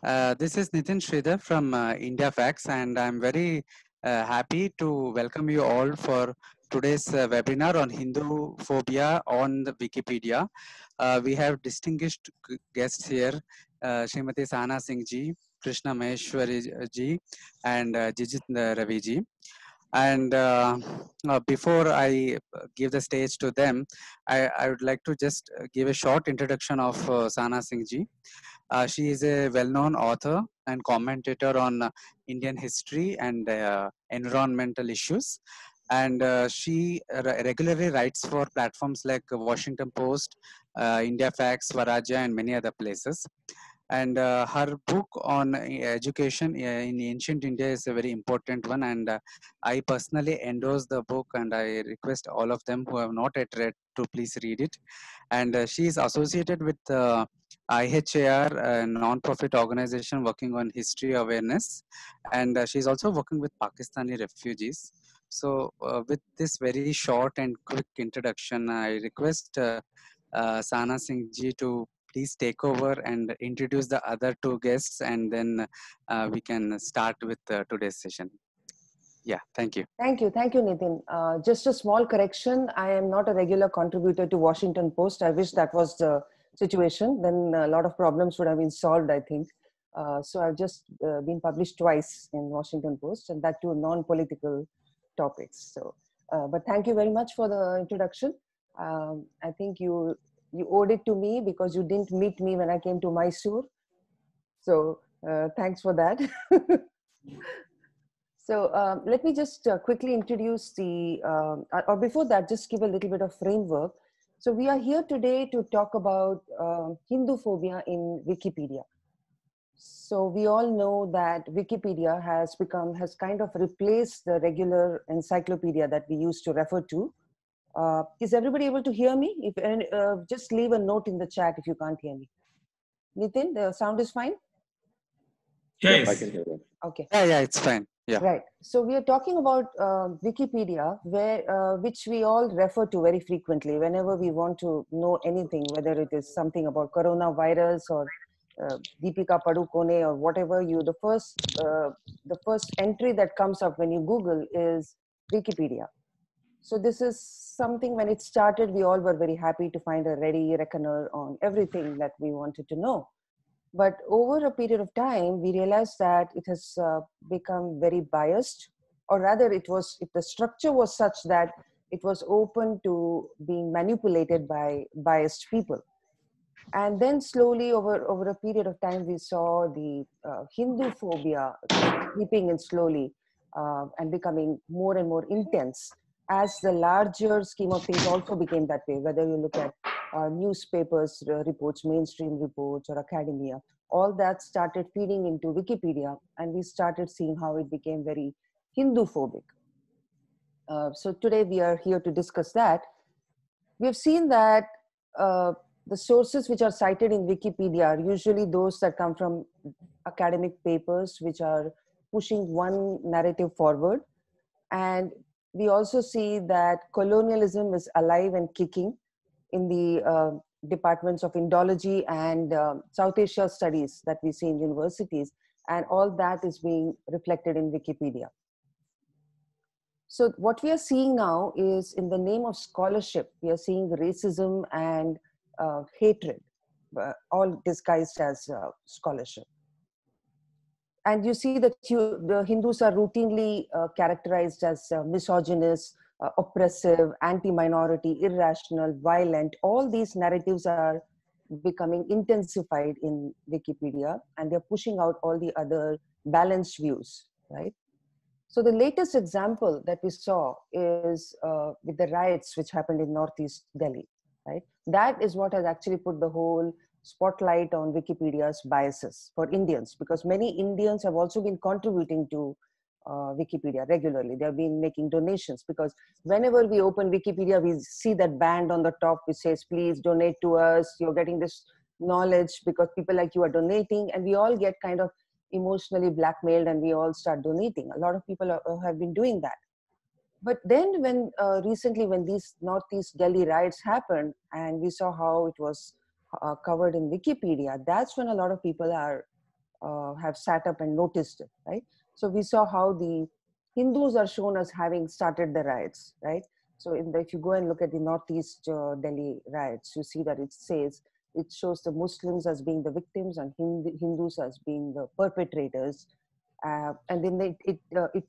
This is Nitin Sridhar from IndiaFacts, and I'm very happy to welcome you all for today's webinar on Hinduphobia on the Wikipedia. We have distinguished guests here, Srimati Sahana Singh ji, Krishna Maheshwari ji, and Jijith Ravi ji. And before I give the stage to them, I would like to just give a short introduction of Sahana Singh ji. She is a well-known author and commentator on Indian history and environmental issues. And she regularly writes for platforms like Washington Post, IndiaFacts, Swarajya, and many other places. And her book on education in ancient India is a very important one. And I personally endorse the book, and I request all of them who have not yet read to please read it. And she is associated with IHAR, a non-profit organization working on history awareness. And she's also working with Pakistani refugees. So with this very short and quick introduction, I request Sahana Singh ji to please take over and introduce the other two guests, and then we can start with today's session. Yeah, thank you. Thank you, Nitin. Just a small correction. I am not a regular contributor to Washington Post. I wish that was the situation. Then a lot of problems would have been solved, I think. So I've just been published twice in Washington Post, and that too non-political topics. So, but thank you very much for the introduction. I think you owed it to me because you didn't meet me when I came to Mysore. So thanks for that. So let me just quickly introduce or before that, just give a little bit of framework. So we are here today to talk about Hinduphobia in Wikipedia. So we all know that Wikipedia has kind of replaced the regular encyclopedia that we used to refer to. Is everybody able to hear me? If just leave a note in the chat if you can't hear me. Nitin, the sound is fine? Yes, I can hear you. Okay. Yeah, it's fine. Yeah. Right. So we are talking about Wikipedia, which we all refer to very frequently whenever we want to know anything, whether it is something about coronavirus or Deepika Padukone or whatever. The first entry that comes up when you Google is Wikipedia. So this is something, when it started, we all were very happy to find a ready reckoner on everything that we wanted to know. But over a period of time, we realized that it has become very biased, or rather the structure was such that it was open to being manipulated by biased people. And then slowly over a period of time, we saw the Hinduphobia creeping in slowly and becoming more and more intense as the larger scheme of things also became that way, whether you look at newspapers, reports, mainstream reports, or academia. All that started feeding into Wikipedia, and we started seeing how it became very Hinduphobic. So today we are here to discuss that. We have seen that the sources which are cited in Wikipedia are usually those that come from academic papers which are pushing one narrative forward. And we also see that colonialism is alive and kicking in the departments of Indology and South Asia studies that we see in universities. And all that is being reflected in Wikipedia. So what we are seeing now is, in the name of scholarship, we are seeing racism and hatred, all disguised as scholarship. And you see that the Hindus are routinely characterized as misogynist, oppressive, anti-minority, irrational, violent. All these narratives are becoming intensified in Wikipedia, and they're pushing out all the other balanced views, right? So the latest example that we saw is with the riots which happened in Northeast Delhi, right? That is what has actually put the whole spotlight on Wikipedia's biases for Indians, because many Indians have also been contributing to Wikipedia regularly. They've been making donations, because whenever we open Wikipedia, we see that band on the top which says, please donate to us. You're getting this knowledge because people like you are donating, and we all get kind of emotionally blackmailed and we all start donating. A lot of people have been doing that. But then when recently when these Northeast Delhi riots happened and we saw how it was covered in Wikipedia, that's when a lot of people are have sat up and noticed it, right? So we saw how the Hindus are shown as having started the riots, right? So if you go and look at the Northeast Delhi riots, you see that it shows the Muslims as being the victims and Hindus as being the perpetrators. And then it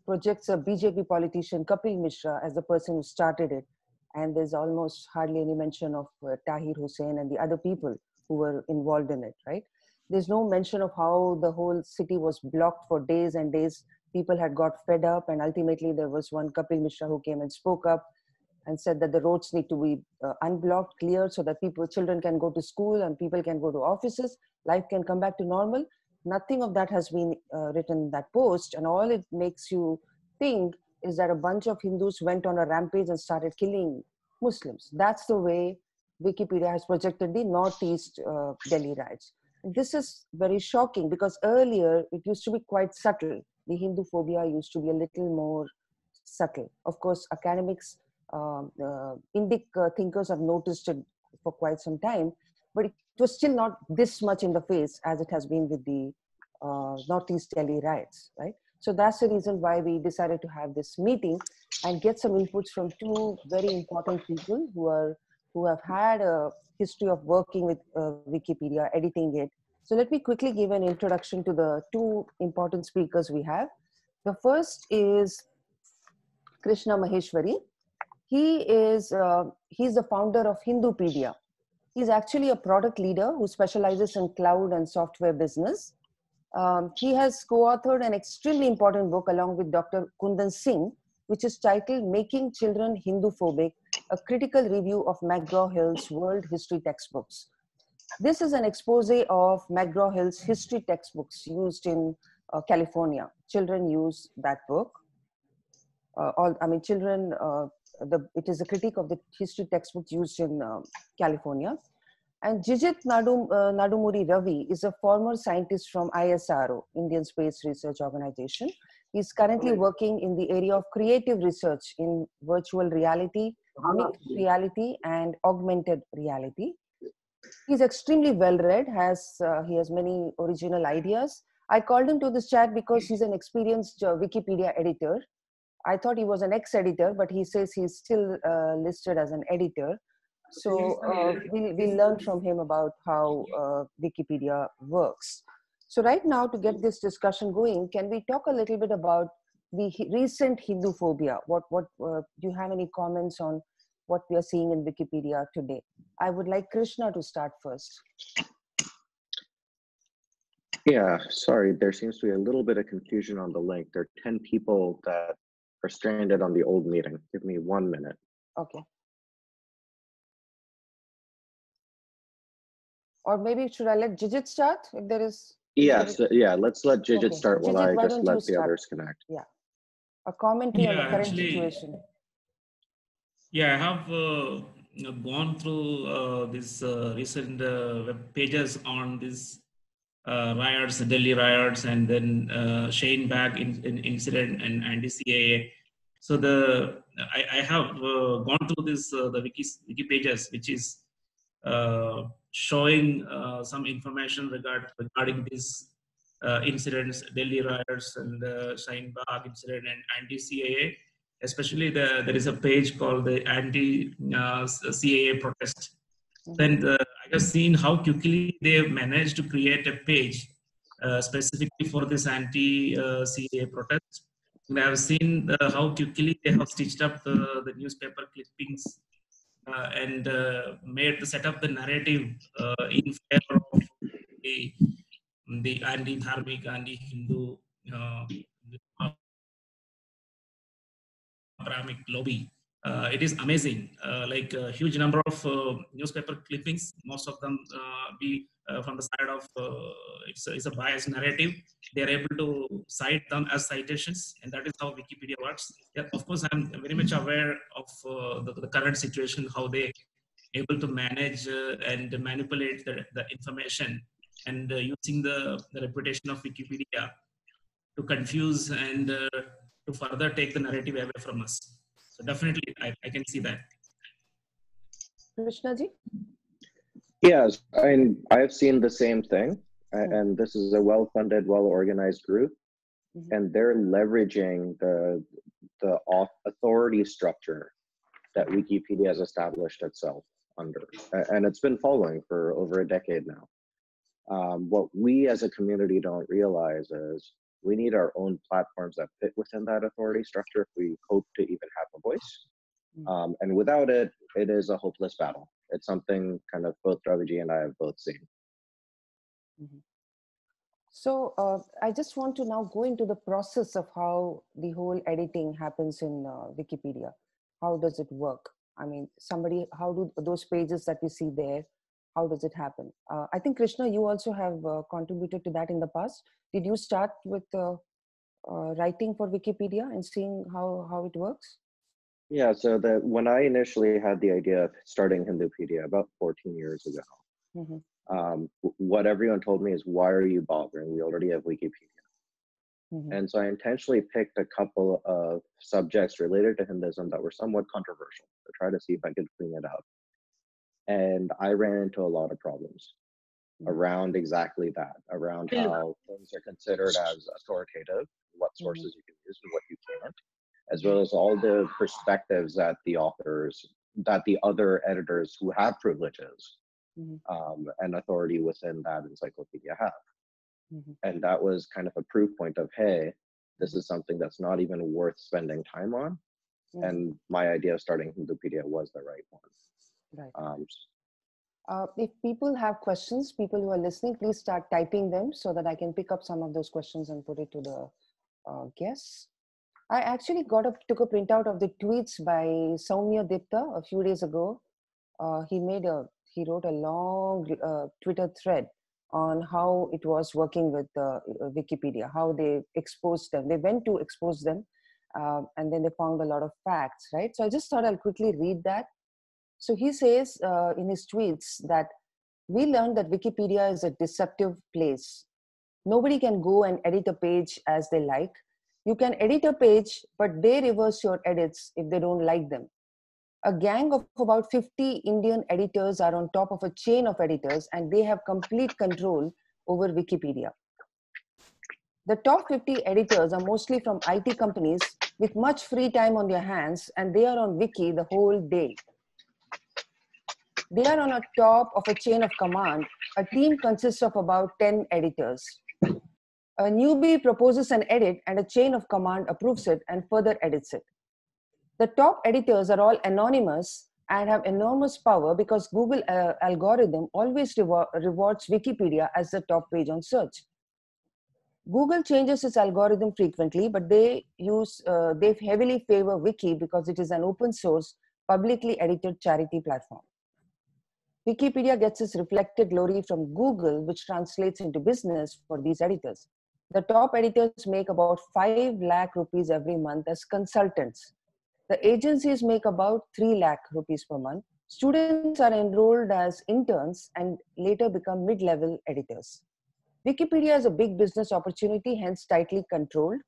projects a BJP politician, Kapil Mishra, as the person who started it. And there's almost hardly any mention of Tahir Hussain and the other people who were involved in it, right? There's no mention of how the whole city was blocked for days and days. People had got fed up, and ultimately there was one Kapil Mishra who came and spoke up and said that the roads need to be unblocked, cleared, so that children can go to school and people can go to offices, life can come back to normal. Nothing of that has been written in that post, and all it makes you think is that a bunch of Hindus went on a rampage and started killing Muslims. That's the way Wikipedia has projected the Northeast Delhi riots. This is very shocking because earlier it used to be quite subtle. The Hinduphobia used to be a little more subtle. Of course, academics, Indic thinkers have noticed it for quite some time, but it was still not this much in the face as it has been with the Northeast Delhi riots, right? So that's the reason why we decided to have this meeting and get some inputs from two very important people who have had a history of working with Wikipedia, editing it. So let me quickly give an introduction to the two important speakers we have. The first is Krishna Maheshwari. He's the founder of Hindupedia. He's actually a product leader who specializes in cloud and software business. He has co-authored an extremely important book along with Dr. Kundan Singh, which is titled Making Children Hinduphobic, a critical review of McGraw-Hill's world history textbooks. This is an expose of McGraw-Hill's history textbooks used in California. Children use that book. It is a critique of the history textbooks used in California. And Jijith Nadumuri Ravi is a former scientist from ISRO, Indian Space Research Organization. He's currently working in the area of creative research in virtual reality, mixed reality, and augmented reality. He's extremely well-read, he has many original ideas. I called him to this chat because he's an experienced Wikipedia editor. I thought he was an ex-editor, but he says he's still listed as an editor. So we'll learn from him about how Wikipedia works. So right now, to get this discussion going, can we talk a little bit about the recent Hinduphobia? Do you have any comments on what we are seeing in Wikipedia today? I would like Krishna to start first. Yeah, sorry, there seems to be a little bit of confusion on the link. There are 10 people that are stranded on the old meeting. Give me 1 minute. Okay. Or maybe should I let Jijith start if there is? Yes, yeah, let's let Jijith start while Jijith, I just let the others connect. Yeah. A commentary on the current situation. Yeah, I have gone through this recent web pages on these riots, Delhi riots, and then Shane Bag incident and anti-CAA. So I have gone through this the wiki pages, which is showing some information regarding these incidents, Delhi riots and the Shine Bagh incident and anti-CAA. Especially there is a page called the anti-CAA protest. Then I have seen how quickly they have managed to create a page specifically for this anti-CAA protest. And I have seen how quickly they have stitched up the newspaper clippings and set up the narrative in favor of the anti-dharmic, anti-Hindu Abrahamic lobby. It is amazing, like a huge number of newspaper clippings, most of them be from the side of, it's a biased narrative. They are able to cite them as citations, and that is how Wikipedia works. Yeah, of course, I'm very much aware of the current situation, how they able to manage and manipulate the information and using the reputation of Wikipedia to confuse and to further take the narrative away from us. So definitely, I can see that. Krishna ji? Yes, I have seen the same thing. And this is a well-funded, well-organized group, and they're leveraging the authority structure that Wikipedia has established itself under, and it's been following for over a decade now. What we as a community don't realize is we need our own platforms that fit within that authority structure if we hope to even have a voice. And without it, it is a hopeless battle. It's something kind of both Ravi and I have both seen. So I just want to now go into the process of how the whole editing happens in Wikipedia. How does it work? I mean, how do those pages that we see there, how does it happen? I think, Krishna, you also have contributed to that in the past. Did you start with writing for Wikipedia and seeing how it works? Yeah, so when I initially had the idea of starting Hindupedia about 14 years ago, what everyone told me is, why are you bothering? We already have Wikipedia. And so I intentionally picked a couple of subjects related to Hinduism that were somewhat controversial to try to see if I could clean it up. And I ran into a lot of problems around exactly that, around how things are considered as authoritative, what sources you can use and what you can't, as well as all the perspectives that the other editors who have privileges and authority within that encyclopedia have. And that was kind of a proof point of, hey, this is something that's not even worth spending time on. And my idea of starting Hindupedia was the right one. Right. If people have questions, people who are listening, please start typing them so that I can pick up some of those questions and put it to the guests. I actually took a printout of the tweets by Soumya Dipta a few days ago. He wrote a long Twitter thread on how it was working with Wikipedia, how they exposed them. They went to expose them, and then they found a lot of facts, right? So I just thought I'll quickly read that. So he says in his tweets that we learned that Wikipedia is a deceptive place. Nobody can go and edit a page as they like. You can edit a page, but they reverse your edits if they don't like them. A gang of about 50 Indian editors are on top of a chain of editors, and they have complete control over Wikipedia. The top 50 editors are mostly from IT companies with much free time on their hands, and they are on Wiki the whole day. They are on a top of a chain of command. A team consists of about 10 editors. A newbie proposes an edit, and a chain of command approves it and further edits it. The top editors are all anonymous and have enormous power because Google algorithm always rewards Wikipedia as the top page on search. Google changes its algorithm frequently, but they heavily favor Wiki because it is an open source, publicly edited charity platform. Wikipedia gets its reflected glory from Google, which translates into business for these editors. The top editors make about 5 lakh rupees every month as consultants. The agencies make about 3 lakh rupees per month. Students are enrolled as interns and later become mid-level editors. Wikipedia is a big business opportunity, hence tightly controlled.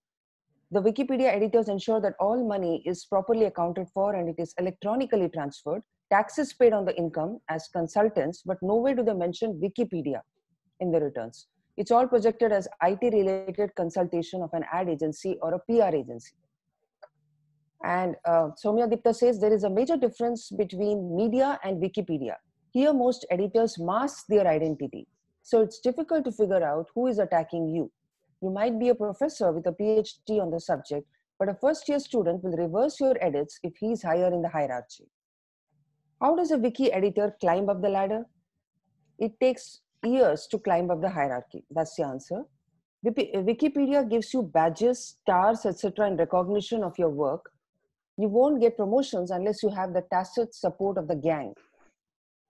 The Wikipedia editors ensure that all money is properly accounted for and it is electronically transferred. Taxes paid on the income as consultants, but nowhere do they mention Wikipedia in the returns. It's all projected as IT-related consultation of an ad agency or a PR agency. And Soumya Dipta says there is a major difference between media and Wikipedia. Here, most editors mask their identity. So it's difficult to figure out who is attacking you. You might be a professor with a PhD on the subject, but a first-year student will reverse your edits if he's higher in the hierarchy. How does a wiki editor climb up the ladder? It takes years to climb up the hierarchy. That's the answer. Wikipedia gives you badges, stars, etc. in recognition of your work. You won't get promotions unless you have the tacit support of the gang.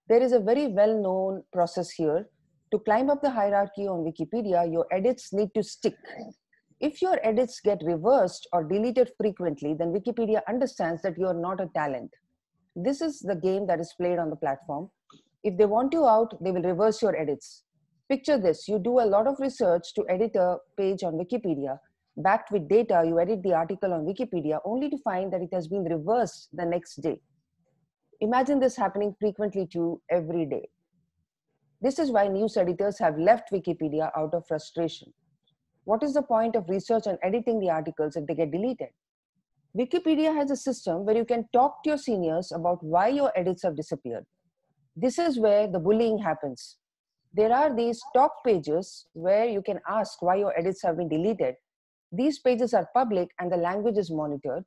There is a very well-known process here. To climb up the hierarchy on Wikipedia, your edits need to stick. If your edits get reversed or deleted frequently, then Wikipedia understands that you are not a talent. This is the game that is played on the platform. If they want you out, they will reverse your edits. Picture this, you do a lot of research to edit a page on Wikipedia. Backed with data, you edit the article on Wikipedia only to find that it has been reversed the next day. Imagine this happening frequently to you every day. This is why news editors have left Wikipedia out of frustration. What is the point of research and editing the articles if they get deleted? Wikipedia has a system where you can talk to your seniors about why your edits have disappeared. This is where the bullying happens. There are these talk pages where you can ask why your edits have been deleted. These pages are public and the language is monitored.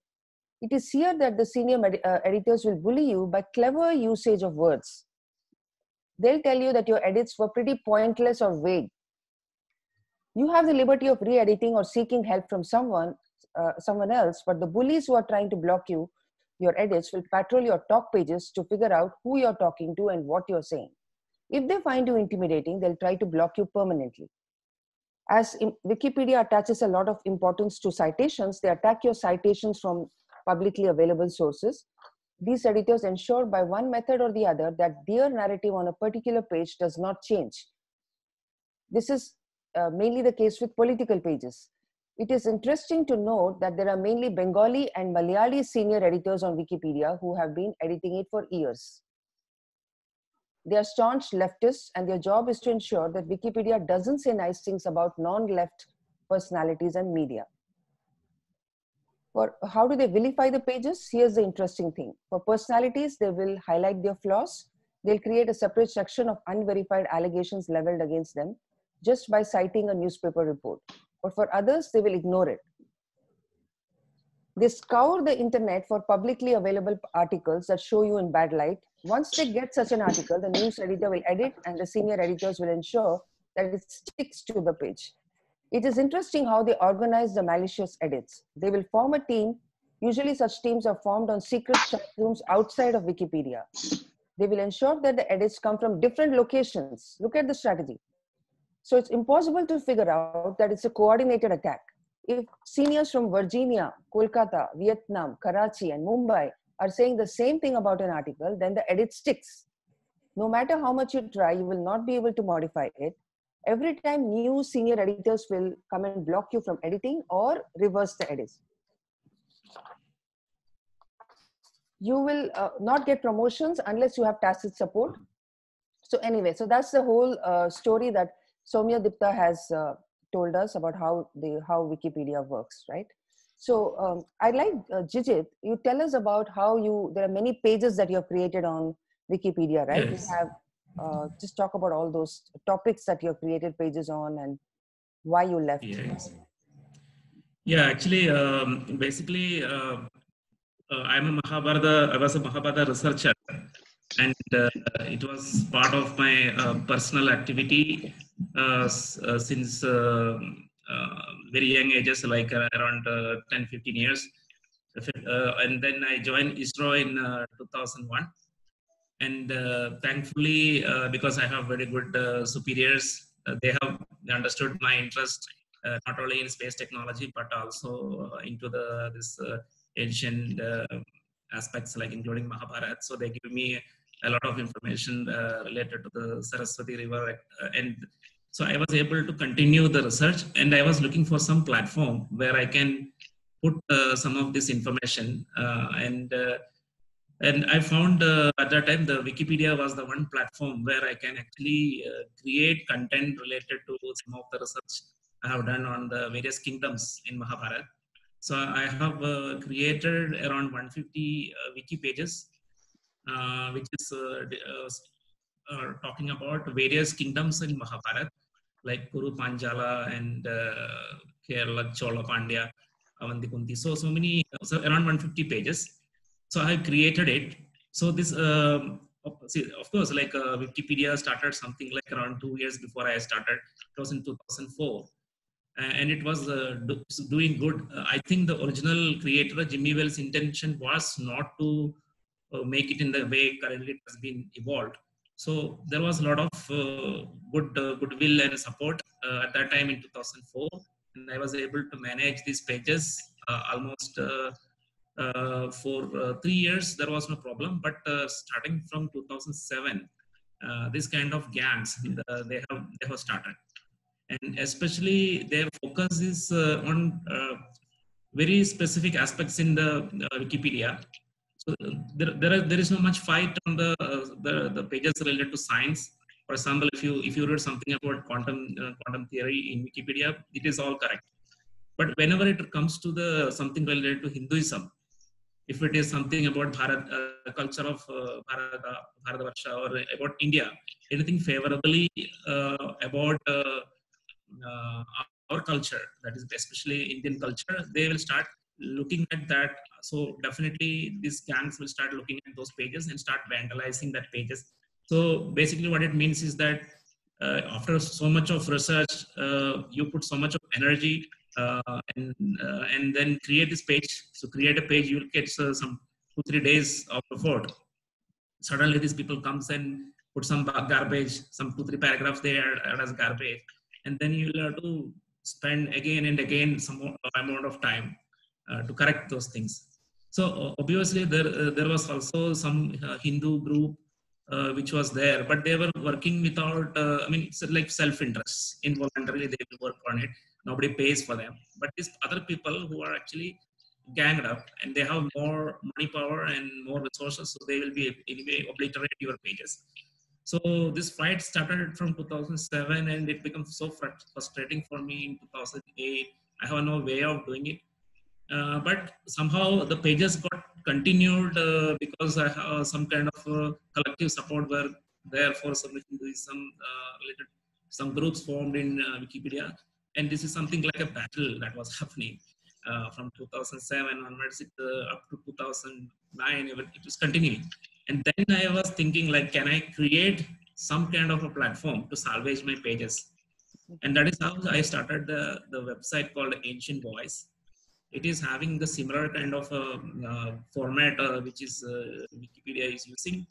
It is here that the senior editors will bully you by clever usage of words. They'll tell you that your edits were pretty pointless or vague. You have the liberty of re-editing or seeking help from someone else, but the bullies who are trying to block you, your edits, will patrol your talk pages to figure out who you're talking to and what you're saying. If they find you intimidating, they'll try to block you permanently. As Wikipedia attaches a lot of importance to citations, they attack your citations from publicly available sources. These editors ensure by one method or the other that their narrative on a particular page does not change. This is mainly the case with political pages. It is interesting to note that there are mainly Bengali and Malayali senior editors on Wikipedia who have been editing it for years. They are staunch leftists, and their job is to ensure that Wikipedia doesn't say nice things about non-left personalities and media. How do they vilify the pages? Here's the interesting thing. For personalities, they will highlight their flaws. They'll create a separate section of unverified allegations leveled against them just by citing a newspaper report. But for others, they will ignore it. They scour the internet for publicly available articles that show you in bad light. Once they get such an article, the news editor will edit and the senior editors will ensure that it sticks to the page. It is interesting how they organize the malicious edits. They will form a team. Usually such teams are formed on secret chat rooms outside of Wikipedia. They will ensure that the edits come from different locations. Look at the strategy. So it's impossible to figure out that it's a coordinated attack. If seniors from Virginia, Kolkata, Vietnam, Karachi, and Mumbai are saying the same thing about an article, then the edit sticks. No matter how much you try, you will not be able to modify it. Every time new senior editors will come and block you from editing or reverse the edits. You will not get promotions unless you have tacit support. So anyway, so that's the whole story that Soumya Dipta has told us about how Wikipedia works, right? So I'd like Jijith, you tell us about how there are many pages that you have created on Wikipedia, right? Yes. You have just talk about all those topics that you have created pages on and why you left. Yes. Yeah, actually, basically, I was a Mahabharata researcher, and it was part of my personal activity since very young ages, like around 10-15 years. And then I joined ISRO in 2001. And thankfully, because I have very good superiors, they understood my interest not only in space technology but also into this ancient aspects, like including Mahabharata. So they give me a lot of information related to the Saraswati River, and so I was able to continue the research. And I was looking for some platform where I can put some of this information and I found at that time the Wikipedia was the one platform where I can actually create content related to some of the research I have done on the various kingdoms in Mahabharata. So I have created around 150 wiki pages, which is talking about various kingdoms in Mahabharata, like Kuru Panjala and Kerala, Chola Pandya, Avanti Kunti. So around 150 pages. So I created it. So this, of course, like Wikipedia started something like around 2 years before I started. It was in 2004. And it was doing good. I think the original creator, Jimmy Wales' intention was not to make it in the way currently it has been evolved. So there was a lot of goodwill and support at that time in 2004. And I was able to manage these pages almost for 3 years. There was no problem. But starting from 2007, this kind of gangs, they have started. And especially their focus is on very specific aspects in the Wikipedia. So there is not much fight on the pages related to science. For example, if you read something about quantum theory in Wikipedia, it is all correct. But whenever it comes to the something related to Hinduism, if it is something about Bharat, culture of Bharatavarsha, or about India, anything favorably about uh, our culture, that is especially Indian culture, they will start looking at that. So definitely these gangs will start looking at those pages and start vandalizing that pages. So basically what it means is that after so much of research, you put so much of energy uh, and then create this page. So create a page, you'll get some 2-3 days of effort. Suddenly these people comes and put some garbage, some 2-3 paragraphs they add as garbage, and then you'll have to spend again and again some more amount of time to correct those things. So obviously there was also some Hindu group which was there, but they were working without I mean, it's like self-interest, involuntarily they will work on it, nobody pays for them. But these other people who are actually ganged up and they have more money power and more resources, so they will be anyway obliterate your pages. So this fight started from 2007 and it becomes so frustrating for me in 2008. I have no way of doing it. But somehow the pages got continued because I have some kind of collective support were there for some Hinduism related, some groups formed in Wikipedia. And this is something like a battle that was happening from 2007 onwards up to 2009, it was continuing. And then I was thinking, like, can I create some kind of a platform to salvage my pages? And that is how I started the website called Ancient Voice. It is having the similar kind of format which is Wikipedia is using.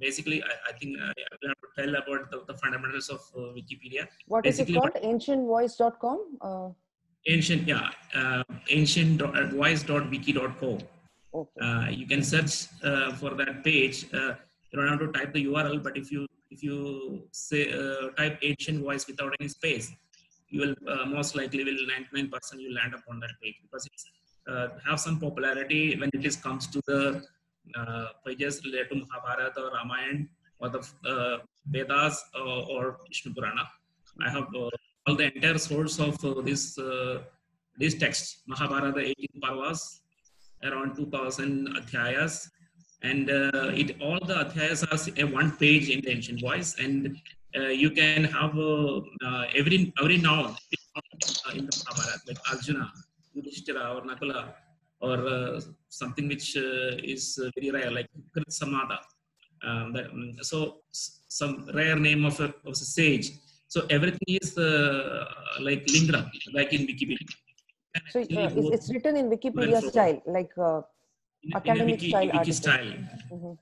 Basically, I think I will have to tell about the fundamentals of Wikipedia. What Basically, is it called? Ancientvoice.com? Ancient, yeah, ancientvoice.wiki.co. Okay. You can search for that page. You don't have to type the URL, but if you say type Ancient Voice without any space, you will most likely will 99% you land up on that page, because it's have some popularity when it is comes to the pages related to Mahabharata or Ramayana or the Vedas or Vishnu Purana. I have all the entire source of this text, Mahabharata, 18 Parvas, around 2000 adhyayas, and it all the adhyayas are a one page in the Ancient Voice, and you can have every noun in the Mahabharata, like Arjuna, Yudhishthira, or Nakula, or something which is very rare, like Krit Samada. So some rare name of a sage. So everything is like linked up, like in Wikipedia. So it's written in Wikipedia style, like in a academic style wiki article. style. Mm-hmm.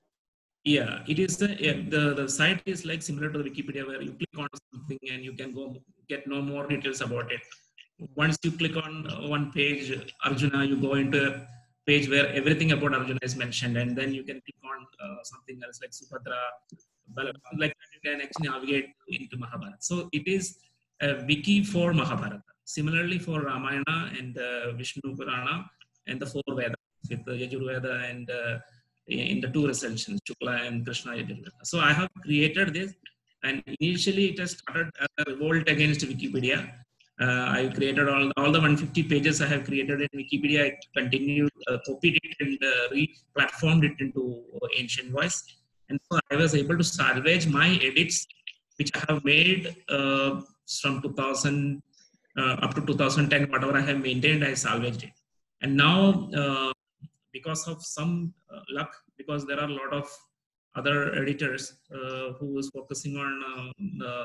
Yeah, it is the site is like similar to the Wikipedia, where you click on something and you can go get no more details about it. Once you click on one page, Arjuna, you go into a page where everything about Arjuna is mentioned, and then you can click on something else like Subhadra, like that you can actually navigate into Mahabharata. So it is a wiki for Mahabharata. Similarly for Ramayana and Vishnu Purana and the 4 Vedas, with the Yajurveda and in the 2 recensions, Shukla and Krishna Yajurveda. So I have created this, and initially it has started as a revolt against Wikipedia. I created all the 150 pages I have created in Wikipedia. I continued, copied it and re-platformed it into Ancient Voice. And so I was able to salvage my edits, which I have made from 2000 up to 2010, whatever I have maintained, I salvaged it. And now, because of some luck, because there are a lot of other editors who is focusing on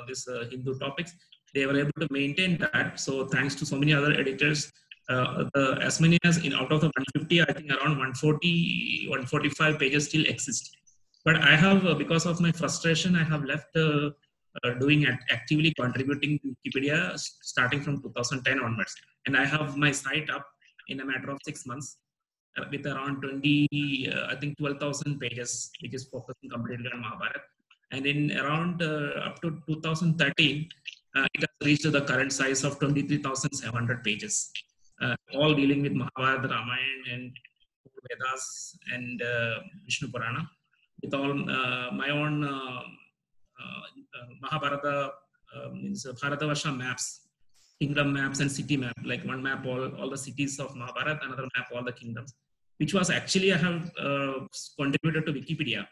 this Hindu topics, they were able to maintain that. So thanks to so many other editors, as many as out of the 150, I think around 140, 145 pages still exist. But I have, because of my frustration, I have left doing actively contributing to Wikipedia starting from 2010 onwards. And I have my site up in a matter of 6 months with around 20, I think 12,000 pages, which is focusing completely on Mahabharata. And in around up to 2013, it has reached the current size of 23,700 pages, all dealing with Mahabharata, Ramayana, and Vedas and Vishnu Purana, with all my own Mahabharata means Bharatavarsha maps, kingdom maps and city map. Like one map all the cities of Mahabharata, another map all the kingdoms, which was actually I have contributed to Wikipedia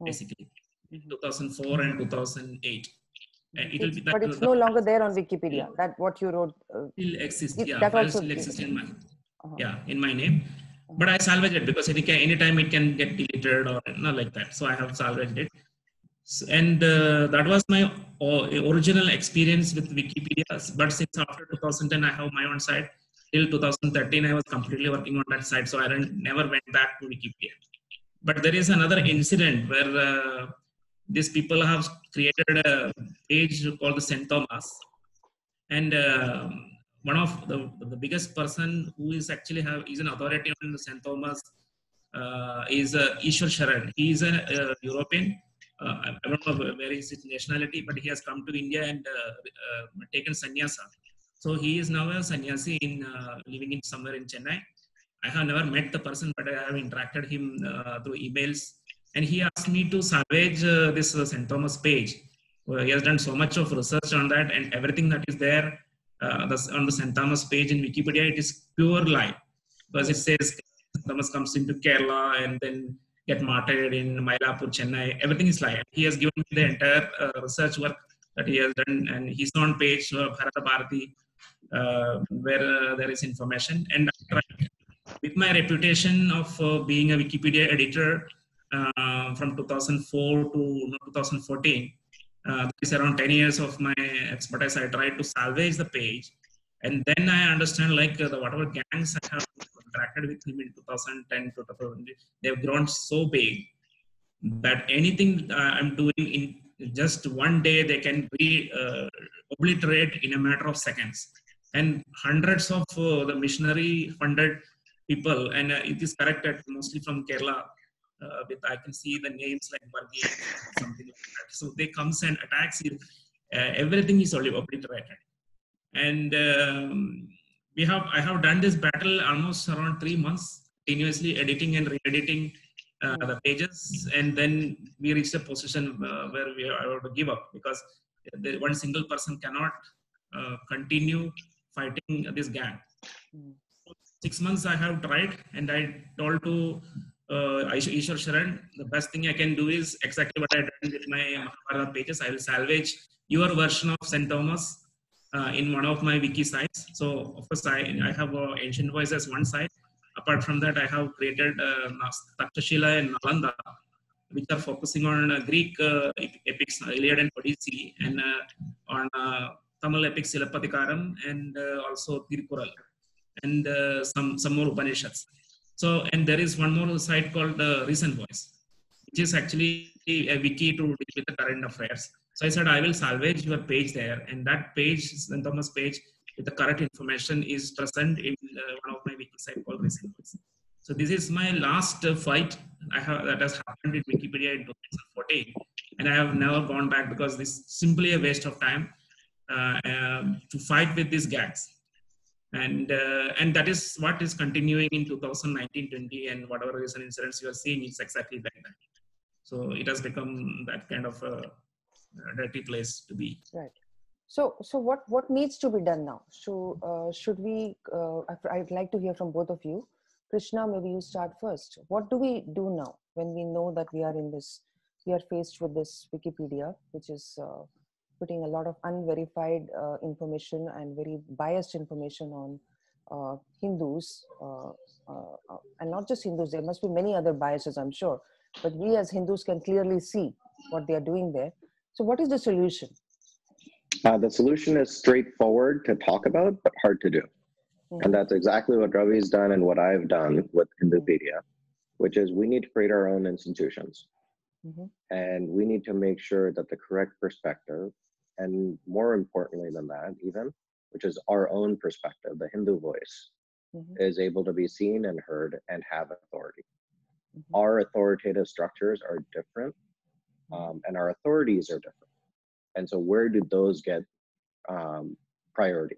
basically in 2004 and 2008. And it will be that but it's no longer there on Wikipedia. That what you wrote still exists. Yeah, that files also still exist in my in my name. But I salvage it because anytime it can get deleted or not like that. So I have salvaged it. And that was my original experience with Wikipedia. But since after 2010, I have my own site. Till 2013, I was completely working on that site. So I never went back to Wikipedia. But there is another incident where these people have created a page called the St. Thomas. And one of the biggest person who is actually is an authority on St. Thomas is Ishwar Sharan. He is a European. I don't know where is his nationality, but he has come to India and taken sannyasa. So he is now a sannyasi living in somewhere in Chennai. I have never met the person, but I have interacted him through emails. And he asked me to salvage this St. Thomas page. He has done so much of research on that, and everything that is there on the St. Thomas page in Wikipedia, it is pure lie. Because it says St. Thomas comes into Kerala and then get martyred in Mylapore, Chennai. Everything is lie. He has given me the entire research work that he has done, and his own page, Bharata Bharati, where there is information. And with my reputation of being a Wikipedia editor from 2004 to 2014, it's around 10 years of my expertise. I tried to salvage the page, and then I understand like whatever gangs I have contracted with him in 2010 to 2020, they've grown so big that anything I'm doing in just one day, they can be obliterate in a matter of seconds. And hundreds of the missionary funded people, and it is correct that mostly from Kerala, I can see the names like Bargi, something like that. So they comes and attacks you. Everything is only obliterated. And I have done this battle almost around 3 months, continuously editing and re-editing the pages. And then we reached a position where we are to give up because one single person cannot continue fighting this gang. 6 months I have tried, and I told to Ishwar Sharan, the best thing I can do is exactly what I did with my Mahabharata pages. I will salvage your version of St. Thomas in one of my wiki sites. So of course I have ancient voice as one site. Apart from that, I have created Takshashila and Nalanda, which are focusing on Greek epics, Iliad and Odyssey, and on Tamil epic Silappatikaram, and also Tirukural, and some more Upanishads. So, and there is one more site called Recent Voice, which is actually a wiki to deal with the current affairs. So I said, I will salvage your page there, and that page, St. Thomas page, with the correct information is present in one of my wiki site called Recent Voice. So this is my last fight that has happened in Wikipedia in 2014, and I have never gone back because this is simply a waste of time to fight with these gags. And that is what is continuing in 2019-20, and whatever recent incidents you are seeing, it's exactly like that. So it has become that kind of a dirty place to be. Right. So what needs to be done now? So should we? I'd like to hear from both of you. Krishna, maybe you start first. What do we do now when we know that we are faced with this Wikipedia, which is putting a lot of unverified information and very biased information on Hindus, and not just Hindus, there must be many other biases, I'm sure, but we as Hindus can clearly see what they are doing there. So what is the solution? The solution is straightforward to talk about, but hard to do. Mm-hmm. And that's exactly what Ravi's done and what I've done with Hindupedia, which is we need to create our own institutions. Mm-hmm. And we need to make sure that the correct perspective, and more importantly than that even, which is our own perspective, the Hindu voice, is able to be seen and heard and have authority. Our authoritative structures are different, and our authorities are different. And so where do those get priority?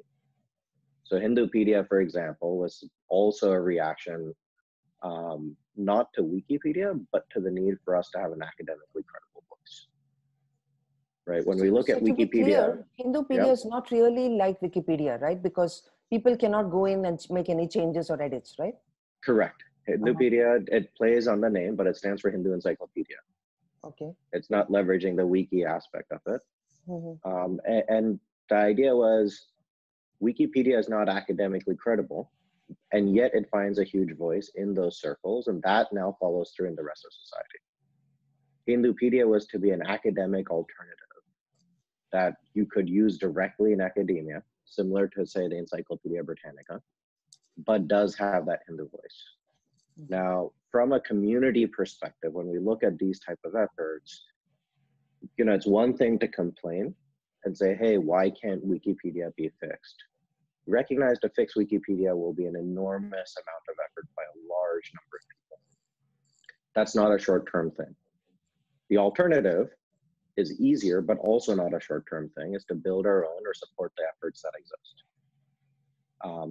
So Hindupedia, for example, was also a reaction not to Wikipedia, but to the need for us to have an academically credible voice. right? When we look at to be Wikipedia, clear, Hindupedia is not really like Wikipedia, right? Because people cannot go in and make any changes or edits, right? Correct. Hindupedia, it plays on the name, but it stands for Hindu Encyclopedia. Okay. It's not leveraging the wiki aspect of it. And the idea was Wikipedia is not academically credible, and yet it finds a huge voice in those circles, and that now follows through in the rest of society. Hindupedia was to be an academic alternative that you could use directly in academia, similar to, say, the Encyclopedia Britannica, but does have that Hindu voice. Now, from a community perspective, when we look at these type of efforts, you know, it's one thing to complain and say, hey, why can't Wikipedia be fixed? Recognize to fix Wikipedia will be an enormous amount of effort by a large number of people. That's not a short-term thing. The alternative is easier, but also not a short-term thing, is to build our own or support the efforts that exist.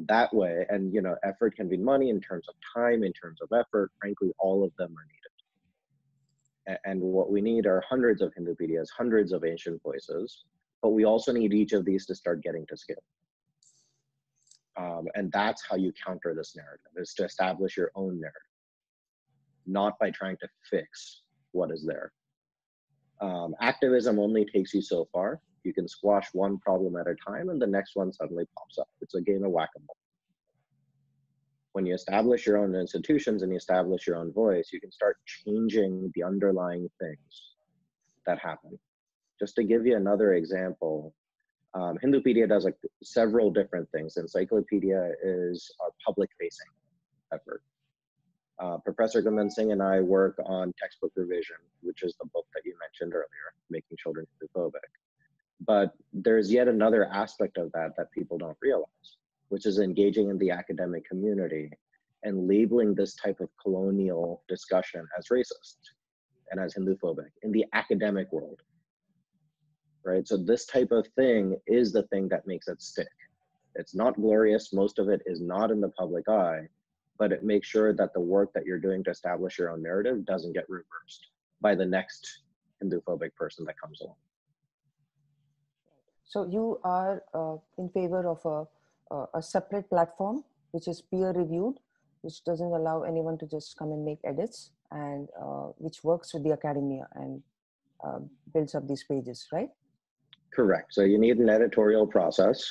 That way, and you know, effort can be money in terms of time, in terms of effort, frankly, all of them are needed. And what we need are hundreds of Hindupedias, hundreds of ancient voices, but we also need each of these to start getting to scale. And that's how you counter this narrative, is to establish your own narrative, not by trying to fix what is there. Activism only takes you so far. You can squash one problem at a time and the next one suddenly pops up. It's a game of whack-a-mole. When you establish your own institutions and you establish your own voice, you can start changing the underlying things that happen. Just to give you another example, Hindupedia does like several different things. Encyclopedia is our public-facing effort. Professor Gurman Singh and I work on textbook revision, which is the book that you mentioned earlier, Making Children Hinduphobic. But there's yet another aspect of that that people don't realize, which is engaging in the academic community and labeling this type of colonial discussion as racist and as Hinduphobic in the academic world, right? So this type of thing is the thing that makes it stick. It's not glorious. Most of it is not in the public eye, but it makes sure that the work that you're doing to establish your own narrative doesn't get reversed by the next Hinduphobic person that comes along. So you are in favor of a separate platform, which is peer reviewed, which doesn't allow anyone to just come and make edits, and which works with the academia and builds up these pages, right? Correct. So you need an editorial process.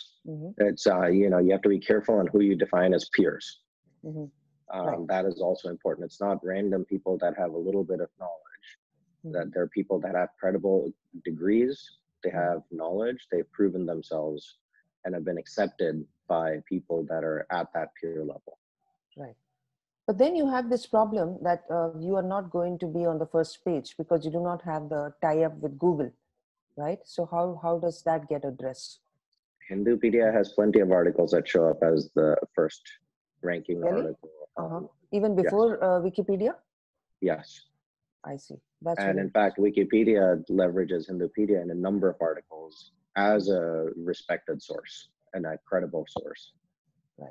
It's, you know, you have to be careful on who you define as peers. Right. That is also important. It's not random people that have a little bit of knowledge, that there are people that have credible degrees, they have knowledge, they've proven themselves and have been accepted by people that are at that peer level. Right. But then you have this problem that you are not going to be on the first page because you do not have the tie-up with Google, right? So how does that get addressed? Hindupedia has plenty of articles that show up as the first ranking article. Even before Wikipedia? Yes. I see. That's and in fact, Wikipedia leverages Hindupedia in a number of articles as a respected source and a credible source. Right.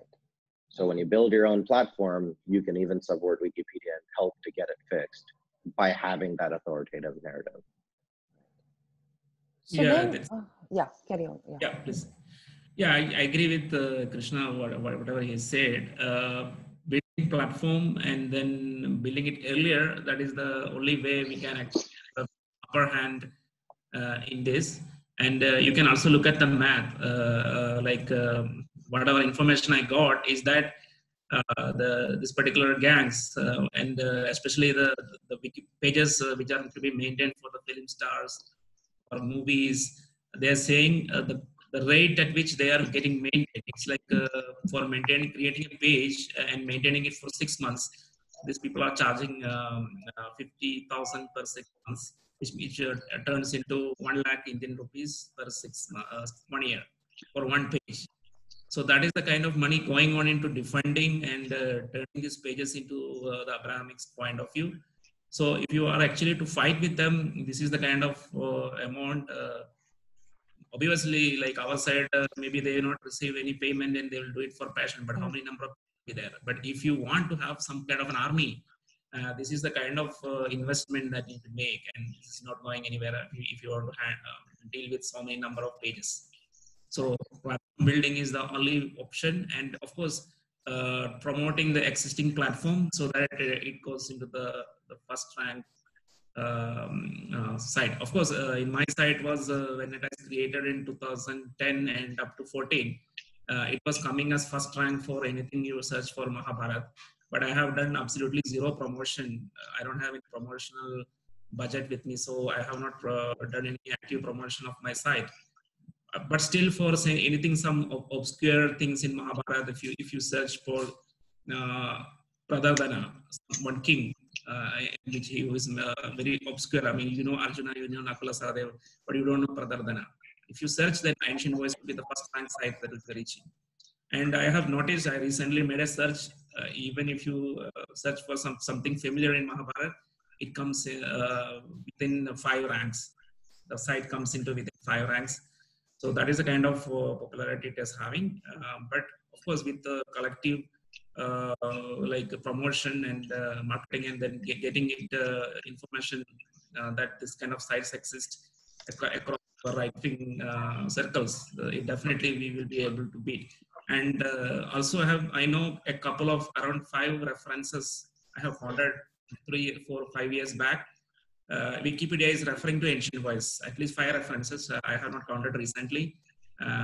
So when you build your own platform, you can even subvert Wikipedia and help to get it fixed by having that authoritative narrative. So yeah, carry on. Yeah, please. Yeah, I agree with Krishna, whatever he said. Building platform and then building it earlier, that is the only way we can actually have upper hand in this. And you can also look at the math, whatever information I got is that this particular gangs and especially the wiki pages which are to be maintained for the film stars or movies, they're saying the rate at which they are getting maintained. It's like for creating a page and maintaining it for 6 months. These people are charging 50,000 per 6 months, which turns into 1 lakh Indian rupees per 1 year for one page. So that is the kind of money going on into defunding and turning these pages into the Abrahamics point of view. So if you are actually to fight with them, this is the kind of amount. Obviously, like our side, maybe they will not receive any payment and they will do it for passion, but how many number of people will be there? But if you want to have some kind of an army This is the kind of investment that you need to make, and this is not going anywhere if you want to deal with so many number of pages. So platform building is the only option, and of course, promoting the existing platform so that it goes into the first rank site. Of course, in my site was when it was created in 2010 and up to 14. It was coming as first rank for anything you search for Mahabharat, but I have done absolutely zero promotion. I don't have any promotional budget with me, so I have not done any active promotion of my site. But still, for say anything, some obscure things in Mahabharata, if you search for Pradardana, one king, which he was very obscure. I mean, you know Arjuna, you know Nakula Sahadev, but you don't know Pradardana. If you search, then ancient voice will be the first rank site that will be reaching. And I have noticed, I recently made a search. Even if you search for something familiar in Mahabharata, it comes within 5 ranks. The site comes into within 5 ranks. So that is the kind of popularity it is having. But of course, with the collective like promotion and marketing, and then getting it information that this kind of sites exist across the right-wing circles, definitely we will be able to beat. And also I know a couple of around 5 references I have founded 3, 4, 5 years back. Wikipedia is referring to ancient voice, at least 5 references. I have not counted recently.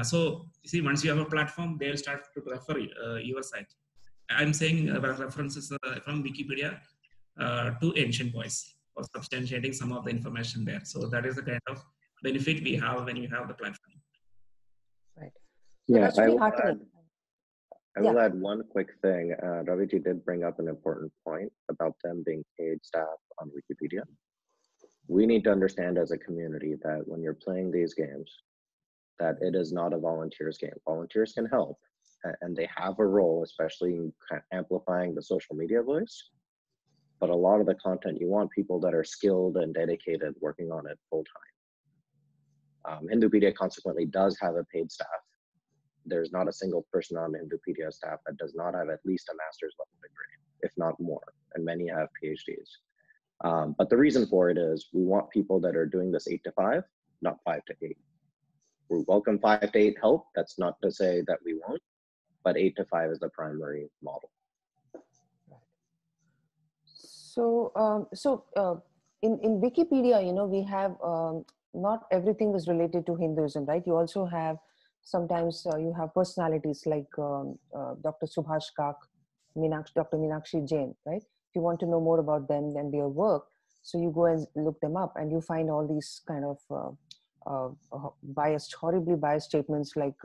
So you see, once you have a platform, they'll start to refer your site. I'm saying references from Wikipedia to ancient voice for substantiating some of the information there. So that is the kind of benefit we have when you have the platform. Right. So yeah, I will add one quick thing. Ravi did bring up an important point about them being paid staff on Wikipedia. We need to understand as a community that when you're playing these games, that it is not a volunteers game. Volunteers can help, and they have a role, especially in amplifying the social media voice. But a lot of the content, you want people that are skilled and dedicated working on it full time. Hindupedia consequently does have a paid staff. There's not a single person on the Hindupedia staff that does not have at least a master's level degree, if not more, and many have PhDs. But the reason for it is we want people that are doing this 8 to 5, not 5 to 8. We welcome 5 to 8 help. That's not to say that we won't, but 8 to 5 is the primary model. So, in Wikipedia, you know, we have not everything is related to Hinduism, right? You also have sometimes you have personalities like Dr. Subhash Kak, Dr. Meenakshi Jain, right? If you want to know more about them and their work, so you go and look them up, and you find all these kind of biased, horribly biased statements like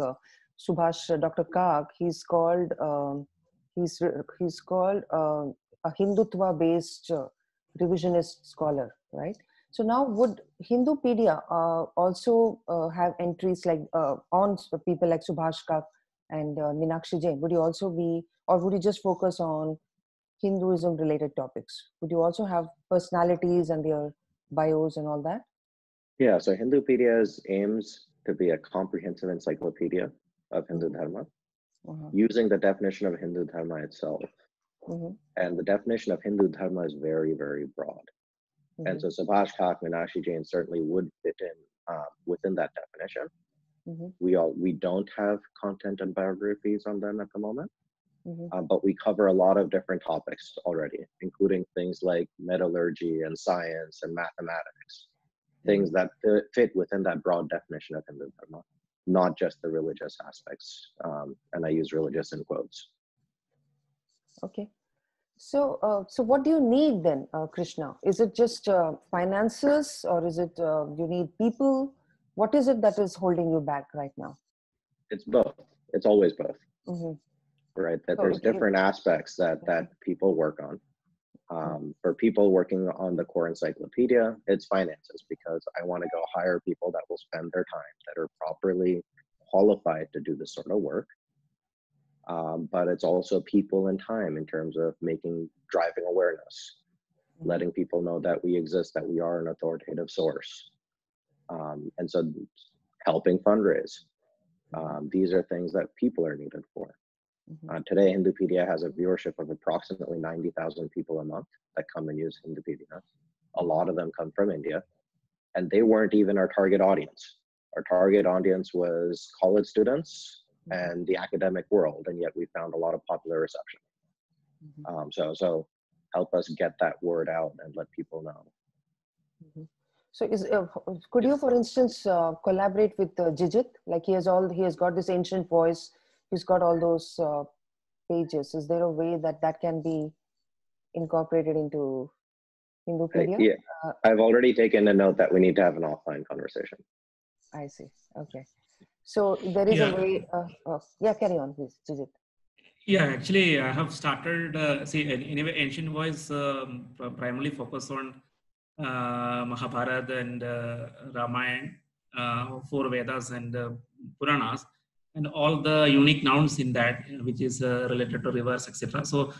Subhash, Dr. Kak. He's called a Hindutva-based revisionist scholar, right? So now, would Hindupedia also have entries like on people like Subhash Kak and Meenakshi Jain? Would you also be, or would you just focus on Hinduism-related topics? Would you also have personalities and their bios and all that? Yeah, so Hindupedia's aims to be a comprehensive encyclopedia of Hindu Dharma, using the definition of Hindu Dharma itself. And the definition of Hindu Dharma is very, very broad. And so Subhash Kak, Meenakshi Jain certainly would fit in within that definition. We don't have content and biographies on them at the moment, but we cover a lot of different topics already, including things like metallurgy and science and mathematics, things that fit within that broad definition of Hindu Dharma, not just the religious aspects. And I use religious in quotes. Okay. So, so what do you need then, Krishna? Is it just finances, or is it you need people? What is it that is holding you back right now? It's both. It's always both. Right? That there's different aspects that people work on. For people working on the core encyclopedia, it's finances, because I want to go hire people that will spend their time, that are properly qualified to do this sort of work. But it's also people and time in terms of driving awareness, letting people know that we exist, that we are an authoritative source. And so helping fundraise. These are things that people are needed for. Today, Hindupedia has a viewership of approximately 90,000 people a month that come and use Hindupedia. A lot of them come from India, and they weren't even our target audience. Our target audience was college students and the academic world, and yet we found a lot of popular reception. So help us get that word out and let people know. So could you, for instance, collaborate with Jijith? Like he has got this ancient voice, he's got all those pages. Is there a way that can be incorporated into Hindupedia? Yeah, I've already taken a note that we need to have an offline conversation. I see. Okay. So there is a way. Yeah, carry on, please, Jijith. Yeah, actually, I have started. Anyway, ancient voice primarily focus on Mahabharata and Ramayana, 4 Vedas and Puranas, and all the unique nouns in that, which is related to rivers, etc. So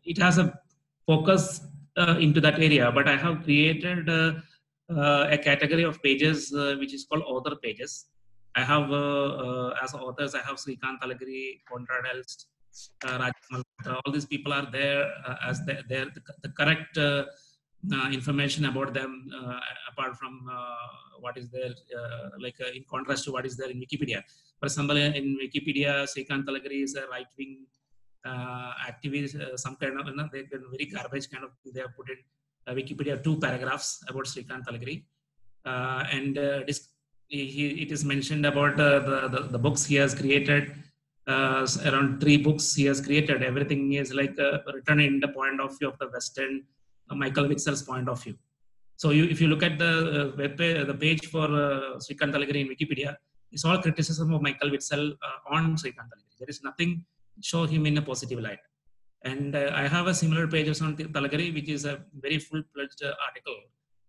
it has a focus into that area. But I have created a category of pages which is called author pages. I have as authors, I have Srikant Alagiri, Conrad Elst, Raj Malhotra. All these people are there as the correct information about them, apart from what is there, in contrast to what is there in Wikipedia. For example, in Wikipedia, Srikant Alagiri is a right-wing activist, some kind of, they've been very garbage kind of, they have put in Wikipedia 2 paragraphs about Srikant Alagiri. It is mentioned about the books he has created. Around 3 books he has created. Everything is like written in the point of view of the Western Michael Witzel's point of view. So if you look at the the page for Srikant Alagiri in Wikipedia, it's all criticism of Michael Witzel on Srikant Alagiri. There is nothing show him in a positive light. And I have a similar pages on Talagiri, which is a very full-fledged article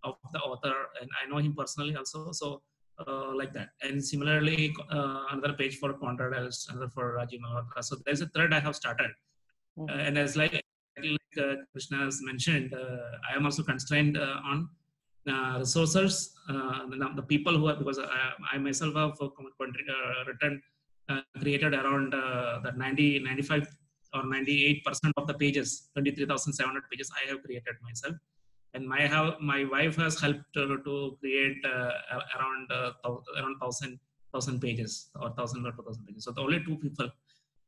of the author, and I know him personally also. So like that. And similarly, another page for Conrad Elst, another for Raji Malhotra. So there's a thread I have started. And as like Krishna has mentioned, I am also constrained on resources, the people who are, because I myself have written, created around the 95 or 98% of the pages, 23,700 pages I have created myself. And my wife has helped to create around 1,000 pages or 1,000 or 2,000 pages. So the only 2 people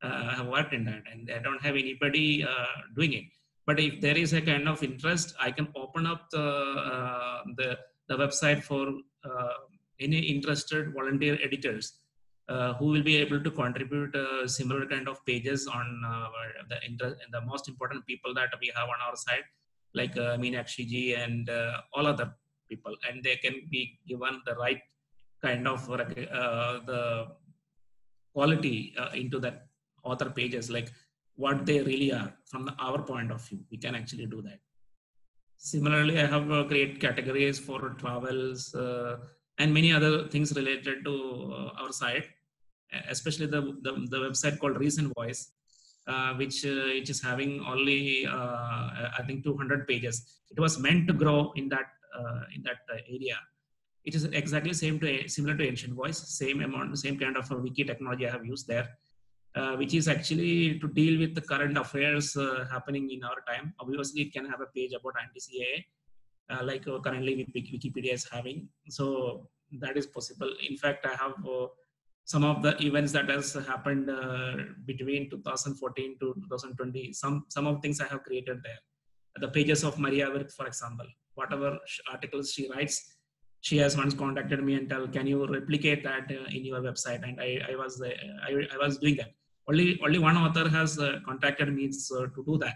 have worked in that, and I don't have anybody doing it. But if there is a kind of interest, I can open up the website for any interested volunteer editors who will be able to contribute similar kind of pages on the most important people that we have on our side, like Meenakshi ji and all other people, and they can be given the right kind of the quality into that author pages, like what they really are from our point of view. We can actually do that. Similarly, I have created categories for travels and many other things related to our site, especially the website called Recent Voice, which is having only I think 200 pages. It was meant to grow in that area. It is exactly similar to Ancient Voice, same amount, same kind of a wiki technology I have used there, which is actually to deal with the current affairs happening in our time. Obviously, it can have a page about anti-CAA, like currently Wikipedia is having. So that is possible. In fact, I have some of the events that has happened between 2014 to 2020. Some of things I have created there. The pages of Maria Wirth, for example, whatever articles she writes, she has once contacted me and tell, can you replicate that in your website? And I was doing that. Only one author has contacted me to do that.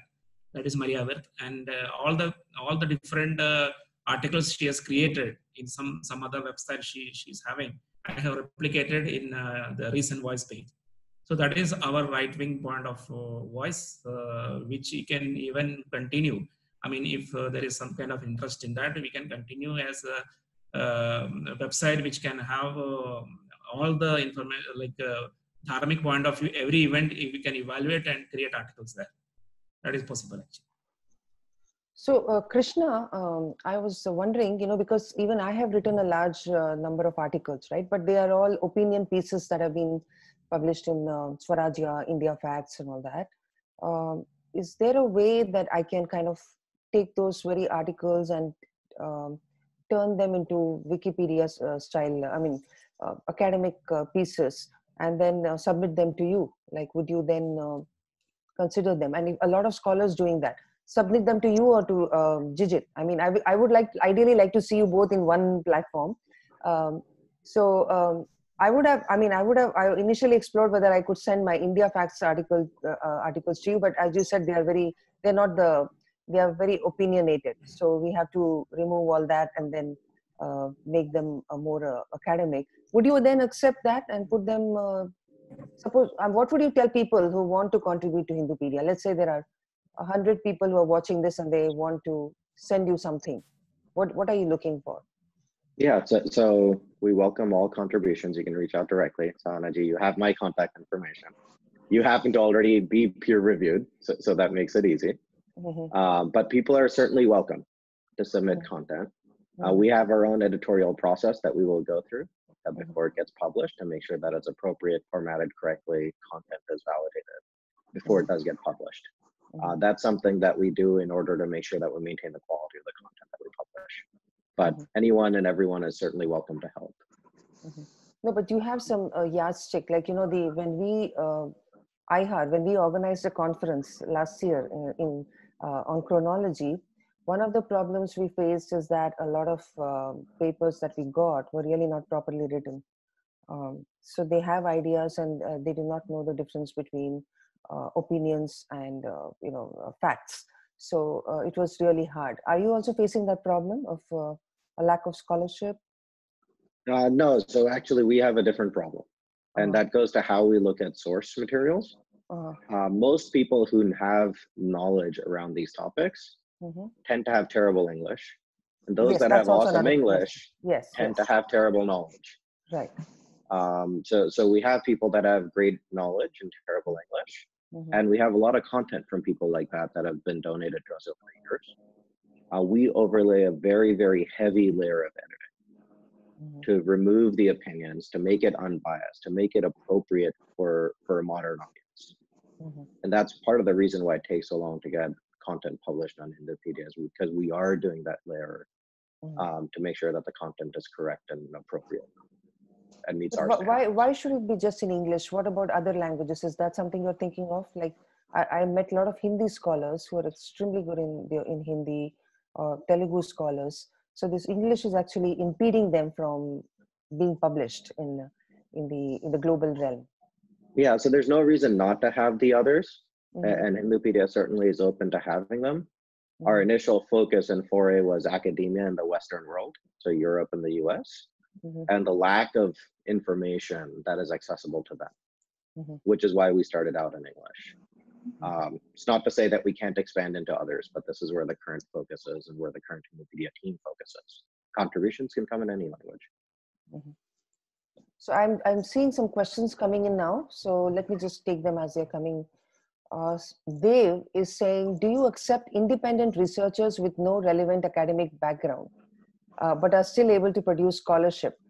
That is Maria Wirth, and all the different articles she has created in some other website she's having, I have replicated in the Recent Voice page. So that is our right-wing point of voice, which we can even continue. I mean, if there is some kind of interest in that, we can continue as a website which can have all the information, like dharmic point of view, every event we can evaluate and create articles there. That is possible actually. So Krishna, I was wondering, because even I have written a large number of articles, right? But they are all opinion pieces that have been published in Swarajya, IndiaFacts and all that. Is there a way that I can kind of take those very articles and turn them into Wikipedia style, academic pieces, and then submit them to you? Like, would you then consider them? And if a lot of scholars doing that, submit them to you or to Jijith. I mean, I would ideally like to see you both in one platform. I initially explored whether I could send my IndiaFacts articles to you, but as you said, they are very opinionated. So we have to remove all that and then make them more academic. Would you then accept that and put them, suppose, what would you tell people who want to contribute to Hindupedia? Let's say there are 100 people who are watching this and they want to send you something. What are you looking for? Yeah, so we welcome all contributions. You can reach out directly. Sahana ji, you have my contact information. You happen to already be peer reviewed, so that makes it easy. Mm-hmm. But people are certainly welcome to submit mm-hmm. content. We have our own editorial process that we will go through before it gets published to make sure that it's appropriate, formatted correctly, content is validated before it does get published. That's something that we do in order to make sure that we maintain the quality of the content that we publish. But anyone and everyone is certainly welcome to help. No, but you have some yardstick, like, when we organized a conference last year on chronology, one of the problems we faced is that a lot of papers that we got were really not properly written. So they have ideas and they do not know the difference between opinions and facts. So it was really hard. Are you also facing that problem of a lack of scholarship? No, so actually we have a different problem, and that goes to how we look at source materials. Most people who have knowledge around these topics tend to have terrible English, and those that have awesome English tend to have terrible knowledge. Right. So we have people that have great knowledge and terrible English, and we have a lot of content from people like that have been donated to us over the years. We overlay a very, very heavy layer of editing to remove the opinions, to make it unbiased, to make it appropriate for a modern audience. And that's part of the reason why it takes so long to get content published on Hindupedia, is because we are doing that layer to make sure that the content is correct and appropriate and meets our standards. Why should it be just in English? What about other languages? Is that something you're thinking of? Like, I met a lot of Hindi scholars who are extremely good in Hindi, Telugu scholars. So this English is actually impeding them from being published in the global realm. Yeah, so there's no reason not to have the others, and Hindupedia certainly is open to having them. Our initial focus and foray was academia in the Western world, so Europe and the US, and the lack of information that is accessible to them, which is why we started out in English. It's not to say that we can't expand into others, but this is where the current focus is and where the current Hindupedia team focuses. Contributions can come in any language. So I'm seeing some questions coming in now. So let me just take them as they're coming. Dave is saying, do you accept independent researchers with no relevant academic background, but are still able to produce scholarship?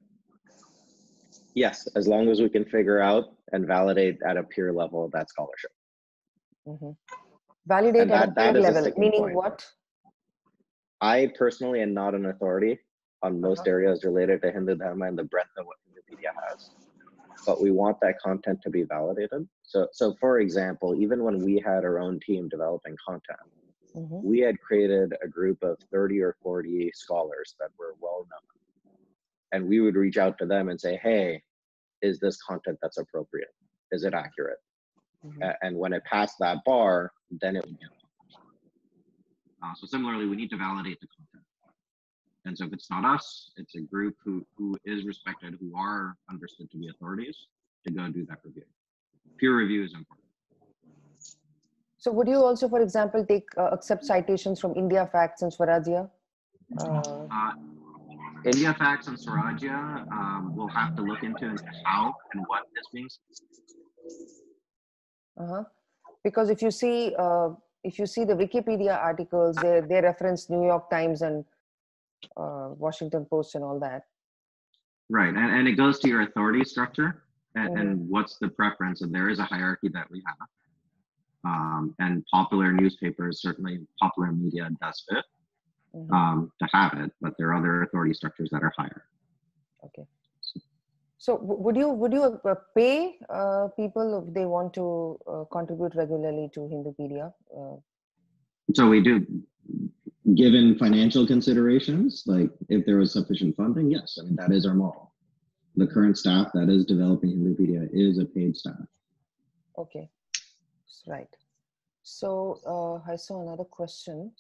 Yes, as long as we can figure out and validate at a peer level of that scholarship. Validate at a peer level, meaning point. What? I personally am not an authority on most areas related to Hindu Dharma and the breadth of what Hindupedia has, but we want that content to be validated. So for example, even when we had our own team developing content, we had created a group of 30 or 40 scholars that were well known, and we would reach out to them and say, hey, is this content that's appropriate? Is it accurate? And when it passed that bar, then it would get published. So similarly, we need to validate the content. And so if it's not us, it's a group who is respected, who are understood to be authorities, to go do that review. Peer review is important. So would you also, for example, accept citations from IndiaFacts and Swarajya? IndiaFacts and Swarajya, we'll have to look into how and what this means. Because if you see the Wikipedia articles, they reference New York Times and Washington Post and all that. Right, and it goes to your authority structure. and what's the preference. And there is a hierarchy that we have. And popular newspapers, certainly popular media does fit to have it, but there are other authority structures that are higher. Okay. So would you pay people if they want to contribute regularly to Hindupedia? So we do, given financial considerations, like if there was sufficient funding, yes. I mean, that is our model. The current staff that is developing Hindupedia is a paid staff. Okay, right. So I saw another question.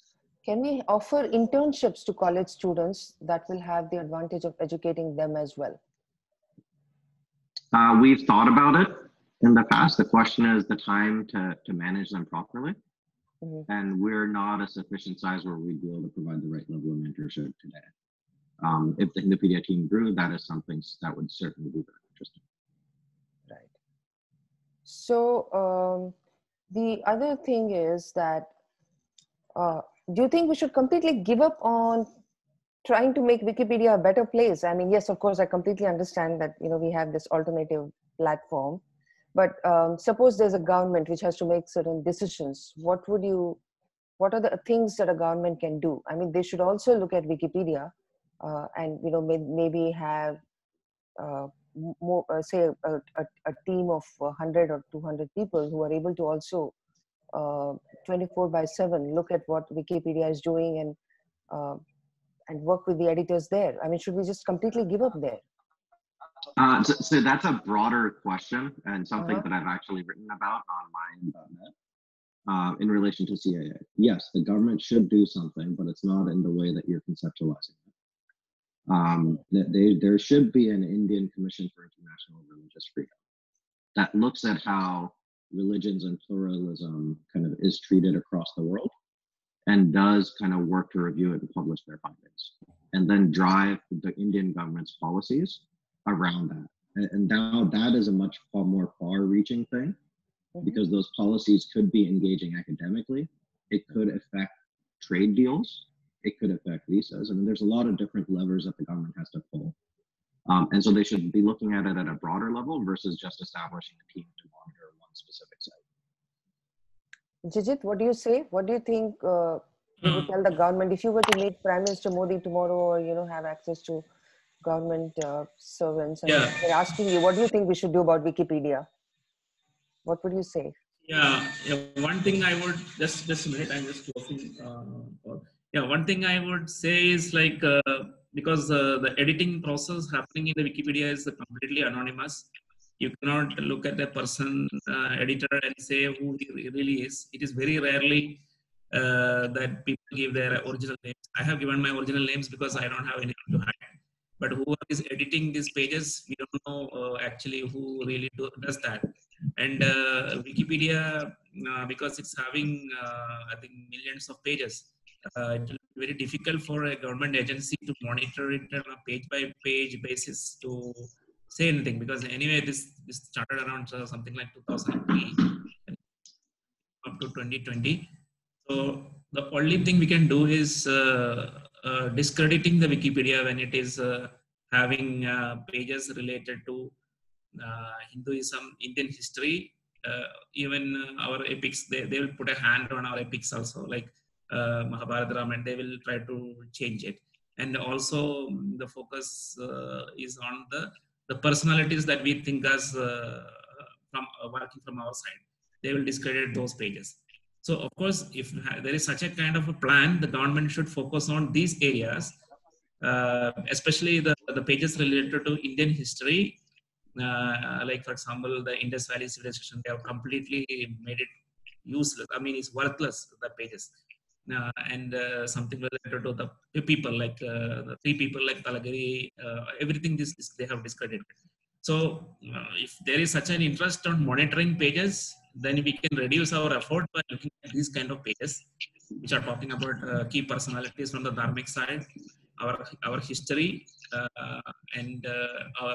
Can we offer internships to college students that will have the advantage of educating them as well? We've thought about it in the past. The question is the time to manage them properly. And we're not a sufficient size where we'd be able to provide the right level of mentorship today. If the Hindupedia team grew, that is something that would certainly be very interesting. Right. So the other thing is that, do you think we should completely give up on trying to make Wikipedia a better place? I mean, yes, of course, I completely understand that, you know, we have this alternative platform, but suppose there's a government which has to make certain decisions. What are the things that a government can do? I mean, they should also look at Wikipedia and, you know, maybe have more, say a team of 100 or 200 people who are able to also 24/7 look at what Wikipedia is doing and work with the editors there. I mean, should we just completely give up there? So that's a broader question and something that I've actually written about on mine.net in relation to CAA. Yes, the government should do something, but it's not in the way that you're conceptualizing it. There should be an Indian Commission for International Religious Freedom that looks at how religions and pluralism kind of is treated across the world and does kind of work to review it and publish their findings and then drive the Indian government's policies around that. And now that is a much more far-reaching thing because those policies could be engaging academically. It could affect trade deals. It could affect visas. I mean, there's a lot of different levers that the government has to pull. And so they should be looking at it at a broader level versus just establishing a team to monitor one specific site. Jijith, what do you say? What do you think you would tell the government if you were to meet Prime Minister Modi tomorrow, or, you know, have access to government servants and they're asking you, what do you think we should do about Wikipedia? What would you say? Yeah, one thing I would just a minute, I'm just closing. One thing I would say is like because the editing process happening in the Wikipedia is completely anonymous. You cannot look at a person editor and say who he really is. It is very rarely that people give their original names. I have given my original names because I don't have anything to hide. But whoever is editing these pages, we don't know actually who really does that. And Wikipedia, because it's having, I think, millions of pages, it will be very difficult for a government agency to monitor it on a page-by-page basis to say anything. Because anyway, this started around something like 2003 up to 2020. So the only thing we can do is discrediting the Wikipedia when it is having pages related to Hinduism, Indian history, even our epics. They will put a hand on our epics also, like Mahabharata, Ramayana. They will try to change it. And also the focus is on the personalities that we think as from working from our side. They will discredit those pages. So of course, if there is such a kind of a plan, the government should focus on these areas, especially the pages related to Indian history. Like for example, the Indus Valley civilization, they have completely made it useless. I mean, it's worthless, the pages. And something related to the people, like the three people like Talagiri, everything they have discredited. So if there is such an interest on monitoring pages, then we can reduce our effort by looking at these kind of pages, which are talking about key personalities from the dharmic side, our history, and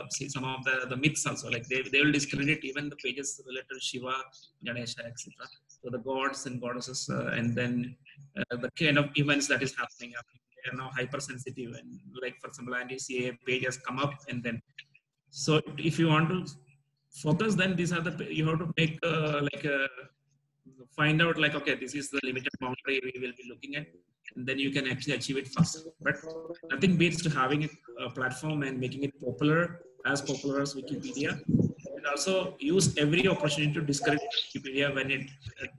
see some of the myths also. Like they will discredit even the pages related to Shiva, Ganesha, etc. So the gods and goddesses, and then the kind of events that is happening. They are now hypersensitive, and like for example, anti-CAA pages come up, and then so if you want to focus, then these are the, you have to make find out like, okay, this is the limited boundary we will be looking at, and then you can actually achieve it faster. But nothing beats to having a platform and making it as popular as Wikipedia, and also use every opportunity to discourage Wikipedia when it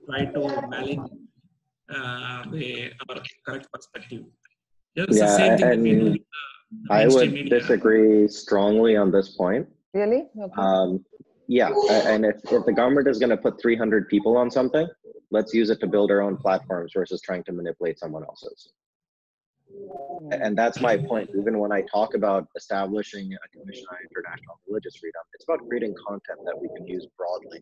try to malign our correct perspective. Yeah, it's the same thing that we do with the I mainstream would media. disagree strongly on this point. Really? Okay. Yeah, and if the government is going to put 300 people on something, let's use it to build our own platforms versus trying to manipulate someone else's. And that's my point. Even when I talk about establishing a commission on international religious freedom, it's about creating content that we can use broadly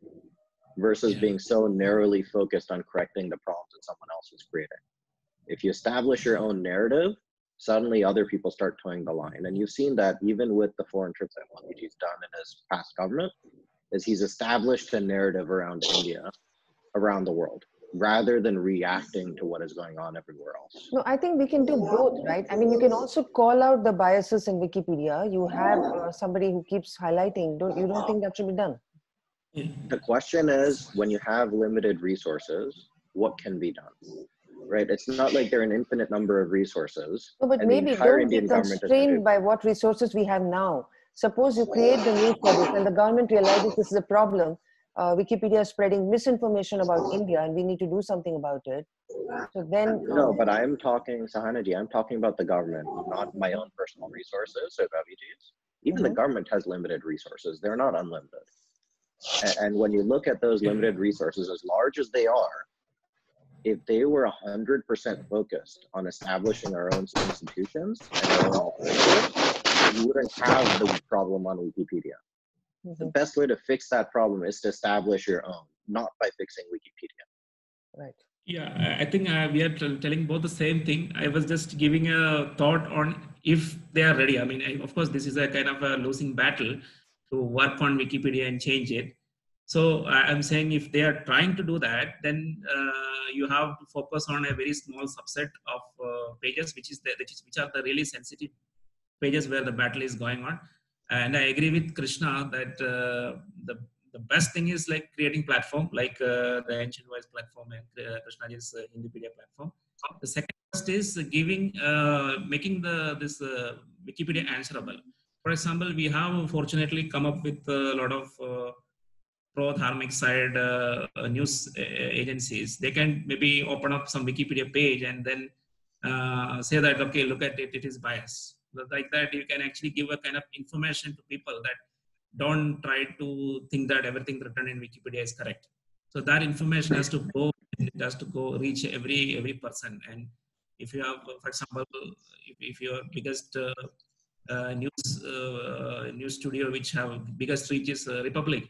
versus being so narrowly focused on correcting the problems that someone else is creating. If you establish your own narrative, suddenly other people start towing the line. And you've seen that even with the foreign trips that Modi's done in his past government, is he's established a narrative around India, around the world, rather than reacting to what is going on everywhere else. No, I think we can do both, right? I mean, you can also call out the biases in Wikipedia. You have somebody who keeps highlighting. You don't think that should be done? The question is, when you have limited resources, what can be done? Right? It's not like there are an infinite number of resources. No, but maybe don't be constrained by what resources we have now. Suppose you create the need for this and the government realizes this is a problem. Wikipedia is spreading misinformation about India and we need to do something about it. So then... No, but I'm talking, Sahana ji, I'm talking about the government, not my own personal resources or Raviji's. Even the government has limited resources. They're not unlimited. And when you look at those limited resources, as large as they are, if they were 100% focused on establishing our own institutions and our own alternatives, you wouldn't have the problem on Wikipedia. The best way to fix that problem is to establish your own, not by fixing Wikipedia. Right. Yeah, I think we are telling both the same thing. I was just giving a thought on if they are ready. I mean, of course, this is a kind of a losing battle to work on Wikipedia and change it. So I'm saying if they are trying to do that, then you have to focus on a very small subset of pages, which are the really sensitive pages where the battle is going on. And I agree with Krishna that the best thing is like creating platform, like the Ancient Voice platform and Krishna's Hindupedia platform. The second is making this Wikipedia answerable. For example, we have fortunately come up with a lot of pro-dharmic side news agencies. They can maybe open up some Wikipedia page and then say that, okay, look at it, it is biased. Like that, you can actually give a kind of information to people that don't try to think that everything written in Wikipedia is correct. So that information has to go, it has to go reach every person. And if you have, for example, if your biggest news studio which have biggest reach is Republic,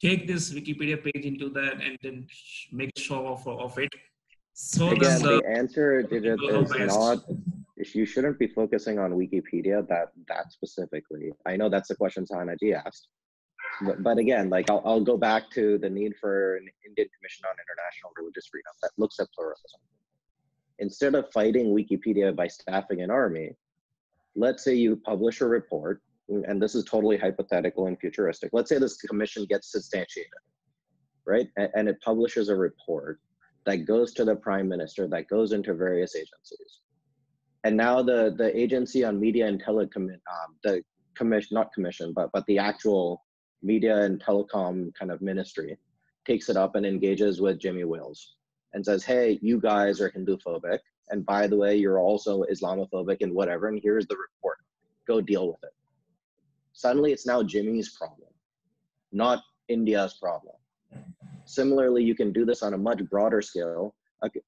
take this Wikipedia page into that and then make a show of it. So again, the answer is not, you shouldn't be focusing on Wikipedia that specifically. I know that's the question Sahana ji asked. But again, like I'll go back to the need for an Indian Commission on International Religious Freedom that looks at pluralism. Instead of fighting Wikipedia by staffing an army, let's say you publish a report, and this is totally hypothetical and futuristic. Let's say this commission gets substantiated, right? And it publishes a report that goes to the prime minister, that goes into various agencies. And now the agency on media and telecom, the commission, not commission, but the actual media and telecom kind of ministry takes it up and engages with Jimmy Wales and says, hey, you guys are Hinduphobic. And by the way, you're also Islamophobic and whatever. And here's the report. Go deal with it. Suddenly it's now Jimmy's problem, not India's problem. Similarly, you can do this on a much broader scale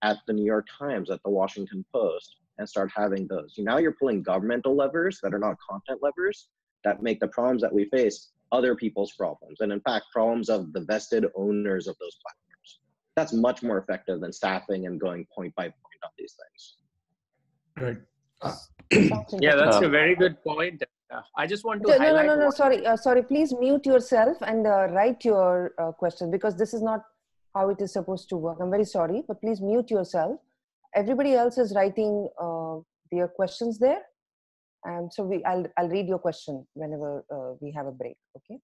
at the New York Times, at the Washington Post, and start having those. Now you're pulling governmental levers that are not content levers that make the problems that we face other people's problems. And in fact, problems of the vested owners of those platforms. That's much more effective than staffing and going point by point on these things. Right. Yeah, that's a very good point. I just want to highlight. No, sorry. Please mute yourself and write your question, because this is not how it is supposed to work. I'm very sorry, but please mute yourself. Everybody else is writing their questions there. And so I'll read your question whenever we have a break, okay?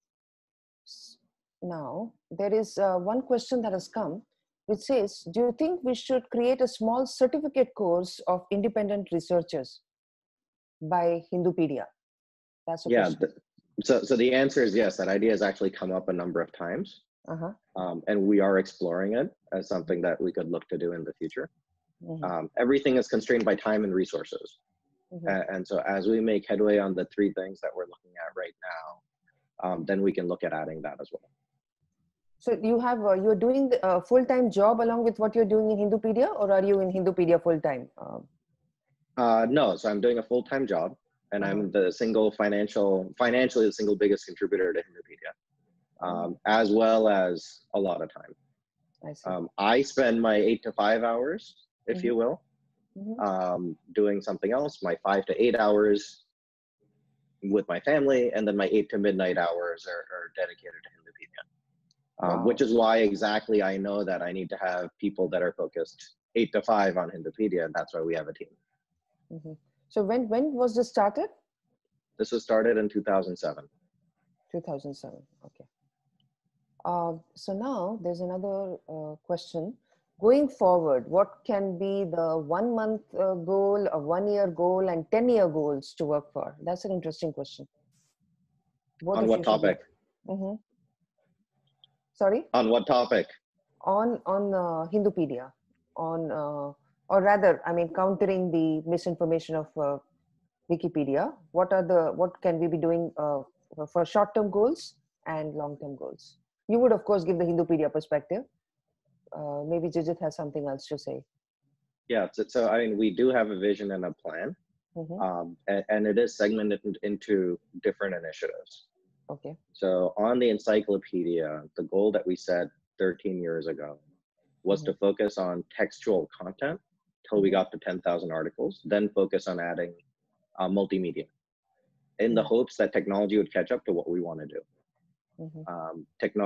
Now, there is one question that has come, which says, do you think we should create a small certificate course of independent researchers by Hindupedia? That's a question. So the answer is yes. That idea has actually come up a number of times. And we are exploring it as something that we could look to do in the future. Everything is constrained by time and resources. And so as we make headway on the 3 things that we're looking at right now, then we can look at adding that as well. So you have, you're doing a full-time job along with what you're doing in Hindupedia, or are you in Hindupedia full-time? No, so I'm doing a full-time job, and I'm the financially the single biggest contributor to Hindupedia, as well as a lot of time. I see. I spend my 8 to 5 hours, if you will, doing something else, my 5 to 8 hours with my family, and then my 8 to midnight hours are dedicated to Hindupedia. Which is why exactly I know that I need to have people that are focused 8 to 5 on Hindupedia, and that's why we have a team. So when was this started? This was started in 2007. 2007, okay. So now there's another question. Going forward, what can be the 1 month goal, a 1 year goal, and 10-year goals to work for? That's an interesting question. On what topic? Sorry? On what topic? On Hindupedia, or rather, I mean, countering the misinformation of Wikipedia. What can we be doing for short-term goals and long-term goals? You would, of course, give the Hindupedia perspective. Maybe Jijith has something else to say. Yeah, so I mean, we do have a vision and a plan, and it is segmented into different initiatives. Okay. So on the encyclopedia, the goal that we set 13 years ago was to focus on textual content till we got to 10,000 articles, then focus on adding multimedia in the hopes that technology would catch up to what we want to do.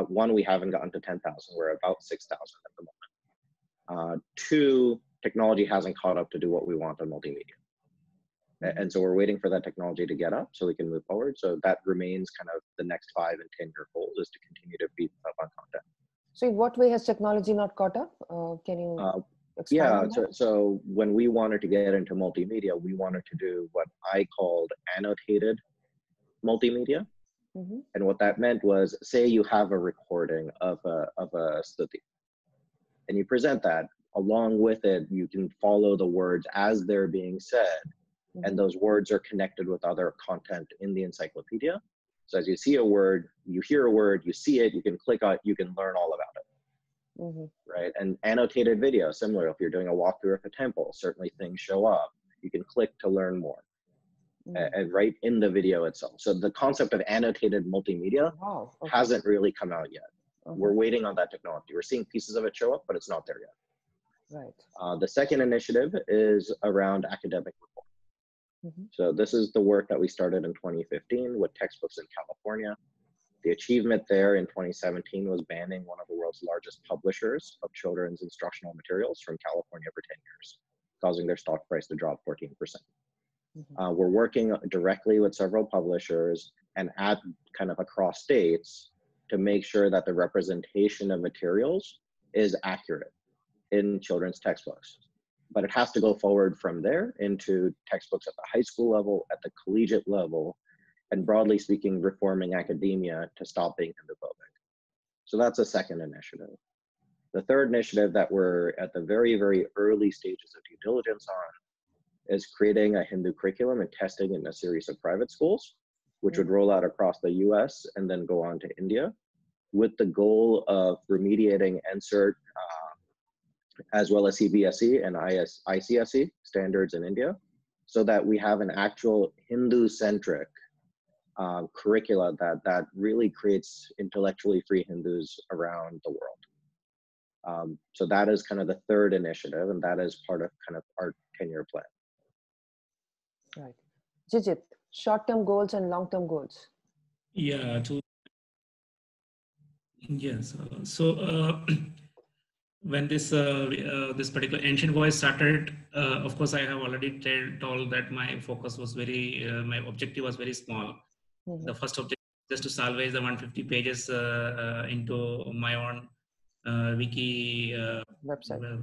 One, we haven't gotten to 10,000. We're about 6,000 at the moment. 2, technology hasn't caught up to do what we want on multimedia. And so we're waiting for that technology to get up so we can move forward. So that remains kind of the next 5 and 10-year goals, is to continue to beef up on content. So in what way has technology not caught up? Can you expand on that? So when we wanted to get into multimedia, we wanted to do what I called annotated multimedia. And what that meant was, say you have a recording of a stuti, and you present that. Along with it, you can follow the words as they're being said, and those words are connected with other content in the encyclopedia. So as you see a word, you hear a word, you see it, you can click on it, you can learn all about it. Right? And annotated video, similar. If you're doing a walkthrough of a temple, certainly things show up. You can click to learn more. And right in the video itself. So the concept of annotated multimedia hasn't really come out yet. We're waiting on that technology. We're seeing pieces of it show up, but it's not there yet. Right. The second initiative is around academic reform. So this is the work that we started in 2015 with textbooks in California. The achievement there in 2017 was banning one of the world's largest publishers of children's instructional materials from California for 10 years, causing their stock price to drop 14%. We're working directly with several publishers and at kind of across states to make sure that the representation of materials is accurate in children's textbooks. But it has to go forward from there into textbooks at the high school level, at the collegiate level, and broadly speaking, reforming academia to stop being Hinduphobic. So that's a second initiative. The third initiative that we're at the very, very early stages of due diligence on is creating a Hindu curriculum and testing in a series of private schools, which would roll out across the US and then go on to India, with the goal of remediating NCERT as well as CBSE and ICSE standards in India, so that we have an actual Hindu-centric curricula that really creates intellectually free Hindus around the world. So that is kind of the third initiative, and that is part of kind of our 10-year plan. Right. Jijith, short-term goals and long-term goals. Yeah. Yes. So when this particular ancient voice started, of course, I have already told that my focus was my objective was very small. The first objective just to salvage the 150 pages into my own wiki website.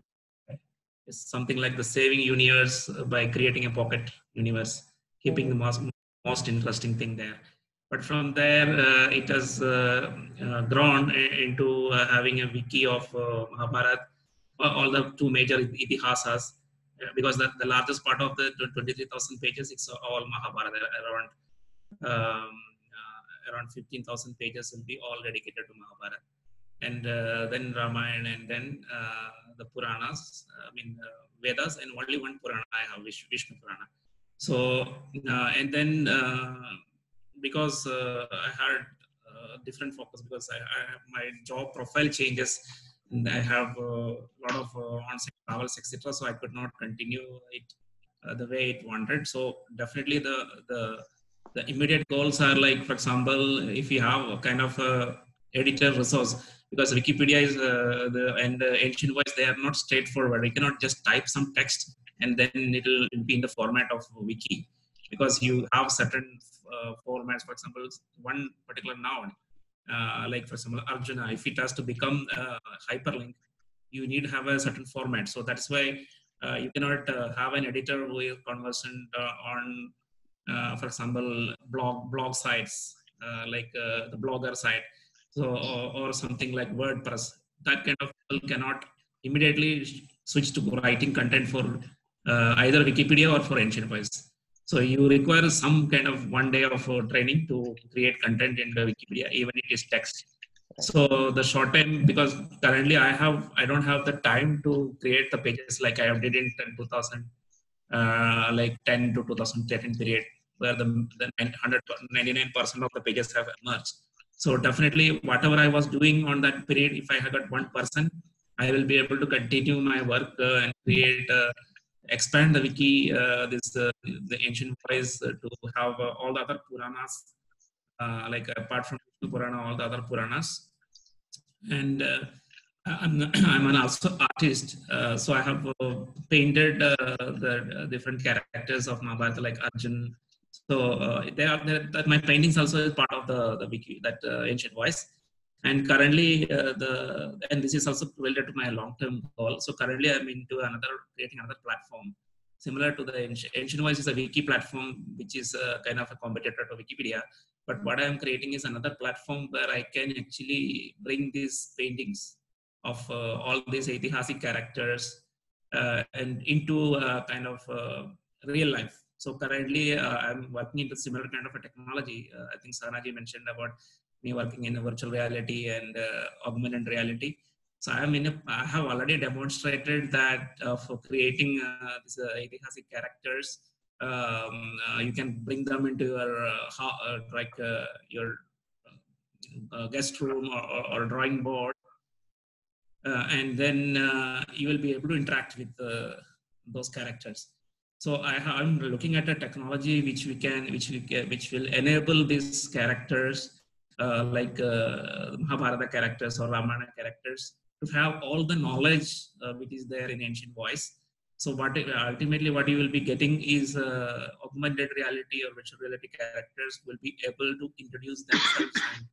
It's something like the saving universe by creating a pocket universe, keeping the most interesting thing there. But from there, it has grown into having a wiki of Mahabharata, all the two major itihasas, because the largest part of the 23,000 pages, it's all Mahabharata, around 15,000 pages will be all dedicated to Mahabharata. And then Ramayana, and then the Puranas, Vedas, and only one Purana I have, Vishnu Purana. So, and then because I had different focus, because my job profile changes, and I have a lot of on-site travels, etc. So I could not continue it the way it wanted. So definitely the immediate goals are like, for example, if you have a kind of editor resource, because Wikipedia is and ancient voice, they are not straightforward. You cannot just type some text and then it will be in the format of wiki, because you have certain formats. For example, one particular noun, like for example Arjuna, if it has to become a hyperlink, you need to have a certain format. So that's why you cannot have an editor who is conversant on for example blog sites, like the blogger site, so or something like WordPress. That kind of people cannot immediately switch to writing content for either Wikipedia or for ancient voice. So you require some kind of 1 day of training to create content in the Wikipedia, even it is text. So the short time, because currently I don't have the time to create the pages like I did in 2000, like 10 to 2013 period, where the 99% of the pages have emerged. So definitely whatever I was doing on that period, if I had got one person, I will be able to continue my work and create, expand the wiki, the ancient voice, to have all the other Puranas, like apart from Vishnu Purana, all the other Puranas. And I'm an also artist, so I have painted the different characters of Mahabharata, like Arjun. So that my paintings also is part of the wiki, that ancient voice. And currently, and this is also related to my long-term goal. So currently, I'm into creating another platform similar to the ancient voice is a wiki platform, which is kind of a competitor to Wikipedia. But what I'm creating is another platform where I can actually bring these paintings of all these Aitihasic characters and into kind of real life. So currently, I'm working into similar kind of a technology. I think Sahana ji mentioned about me working in a virtual reality and augmented reality. So I have already demonstrated that for creating these Aitihasic characters, you can bring them into your your guest room or drawing board, and then you will be able to interact with those characters. So I'm looking at a technology which will enable these characters, like Mahabharata characters or Ramayana characters, to have all the knowledge which is there in ancient voice. So ultimately what you will be getting is augmented reality or virtual reality characters will be able to introduce themselves and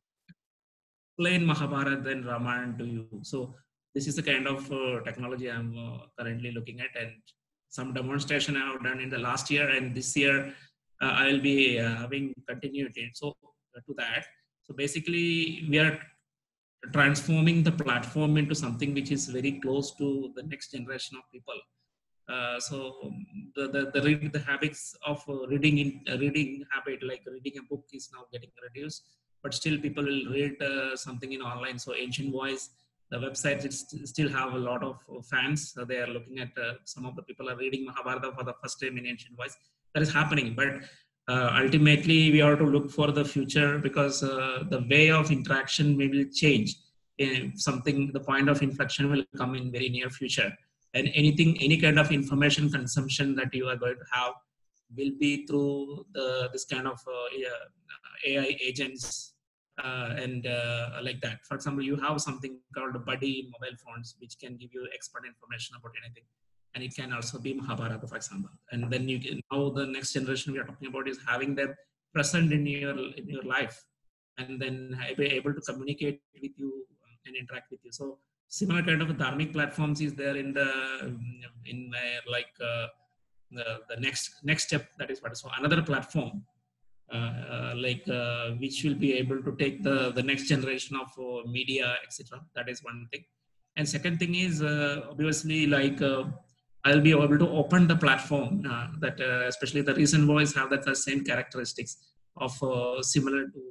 explain Mahabharata and Ramayana to you. So this is the kind of technology I'm currently looking at, and some demonstration I have done in the last year, and this year I will be having continuity. So to that, so basically we are transforming the platform into something which is very close to the next generation of people. So the habits of reading habit, like reading a book, is now getting reduced, but still people will read something in online. So ancient voice, the websites still have a lot of fans. So they are looking at some of the people are reading Mahabharata for the first time in ancient voice. That is happening, but ultimately we have to look for the future, because the way of interaction will change. The point of inflection will come in very near future. And any kind of information consumption that you are going to have will be through this kind of AI agents and like that. For example, you have something called Buddy in mobile phones, which can give you expert information about anything, and it can also be Mahabharata, for example. And then now the next generation we are talking about is having them present in your life, and then be able to communicate with you and interact with you. So similar kind of dharmic platforms is there in the the next step. That is what. So another platform which will be able to take the next generation of media, etc. That is one thing. And second thing is obviously I'll be able to open the platform that especially the recent voice have that the same characteristics of similar to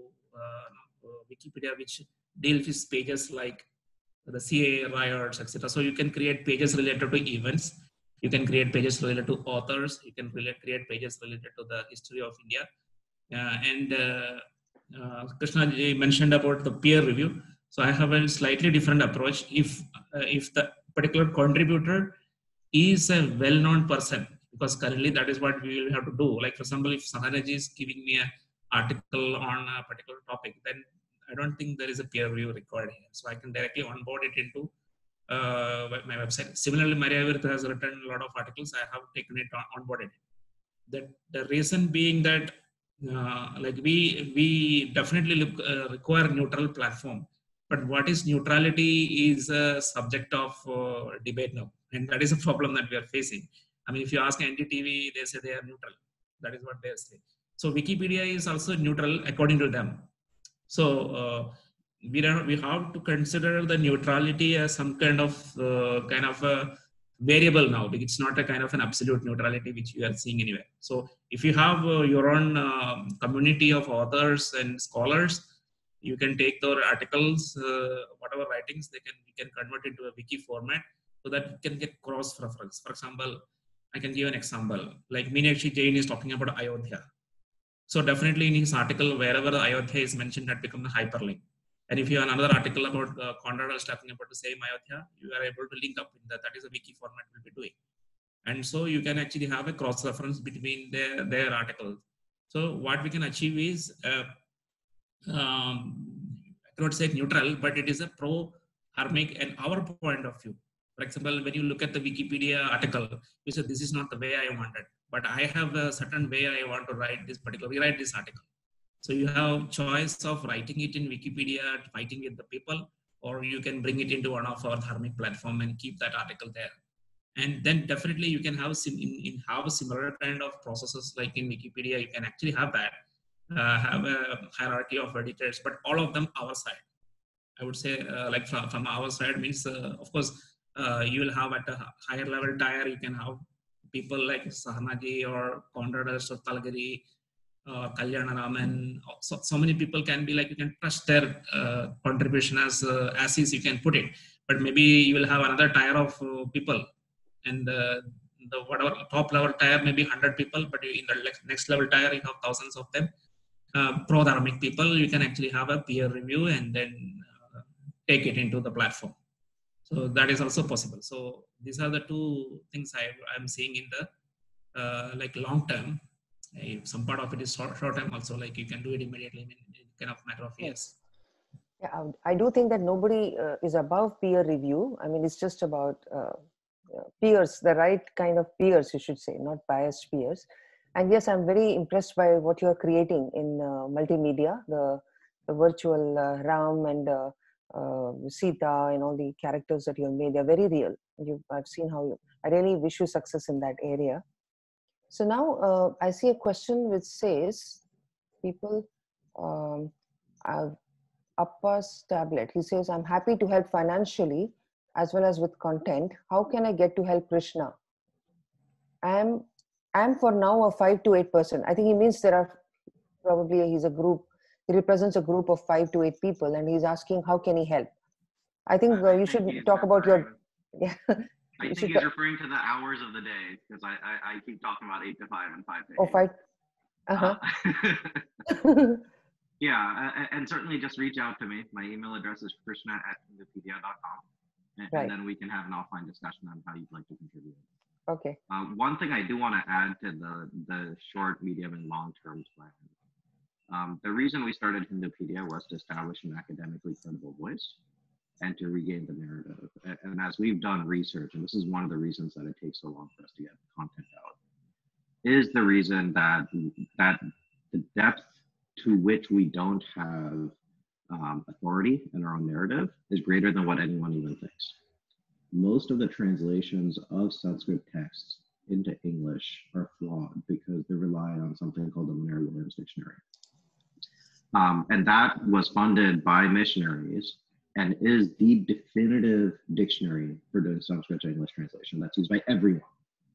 Wikipedia, which deals with pages like the CA riots, etc. So you can create pages related to events. You can create pages related to authors. You can create pages related to the history of India. Krishna mentioned about the peer review. So I have a slightly different approach. If the particular contributor is a well-known person, because currently that is what we will have to do. Like for example, if Sahana is giving me an article on a particular topic, then I don't think there is a peer review required here. So I can directly onboard it into my website. Similarly, Maria Virth has written a lot of articles. I have taken it onboarded. The reason being that we definitely require neutral platform, but what is neutrality is a subject of debate now, and that is a problem that we are facing. I mean, if you ask NDTV, they say they are neutral. That is what they say. So Wikipedia is also neutral according to them. So we have to consider the neutrality as some kind of a variable now, because it's not a kind of an absolute neutrality which you are seeing anywhere. So if you have your own community of authors and scholars, you can take their articles, whatever writings we can convert into a wiki format so that it can get cross reference. For example, I can give an example. Like Meenakshi Jain is talking about Ayodhya. So definitely in his article, wherever the Ayodhya is mentioned, that becomes a hyperlink. And if you have another article about Conrad is talking about the same Ayodhya, you are able to link up in that. That is a wiki format we'll be doing. And so you can actually have a cross-reference between their articles. So what we can achieve is, I cannot say neutral, but it is a pro-harmic and our point of view. For example, when you look at the Wikipedia article, you say, this is not the way I wanted, but I have a certain way I want to rewrite this article. So you have choice of writing it in Wikipedia, fighting with the people, or you can bring it into one of our dharmic platform and keep that article there. And then definitely you can have have a similar kind of processes like in Wikipedia. You can actually have that, have a hierarchy of editors, but all of them our side. I would say like from our side means, of course, you will have at a higher level tier, you can have people like Sahana ji or Conrad or Talgiri, Kalyana Raman. So many people can be like, you can trust their contribution as is, you can put it. But maybe you will have another tier of people, and the whatever top level tier maybe 100 people, but in the next level tier you have thousands of them. Pro-dharmic people, you can actually have a peer review and then take it into the platform. So that is also possible. So these are the two things I'm seeing in the like long term. Some part of it is short term also, like you can do it immediately in kind of matter of years. Yeah, I do think that nobody is above peer review. I mean, it's just about peers, the right kind of peers, you should say, not biased peers. And yes, I'm very impressed by what you're creating in multimedia, the virtual Ram and Sita and all the characters that you have made. They're very real. I've seen how I really wish you success in that area. So now I see a question which says, people, Appa's tablet. He says, I'm happy to help financially as well as with content. How can I get to help Krishna? I'm for now a 5 to 8%. I think he means there are probably, he's a group, he represents a group of 5 to 8 people, and he's asking, how can he help? I think you should talk about your, yeah. I think he's referring to the hours of the day, because I keep talking about 8 to 5 and 5 to 8. Oh, 5. Yeah, and certainly just reach out to me. My email address is krishna@hindupedia.com, and then we can have an offline discussion on how you'd like to contribute. Okay. One thing I do want to add to the short, medium, and long-term plan. The reason we started Hindupedia was to establish an academically credible voice and to regain the narrative. And as we've done research, and this is one of the reasons that it takes so long for us to get content out, is the reason that the depth to which we don't have authority and our own narrative is greater than what anyone even thinks. Most of the translations of Sanskrit texts into English are flawed because they rely on something called the Merriam-Webster's Dictionary. And that was funded by missionaries and is the definitive dictionary for doing Sanskrit to English translation that's used by everyone,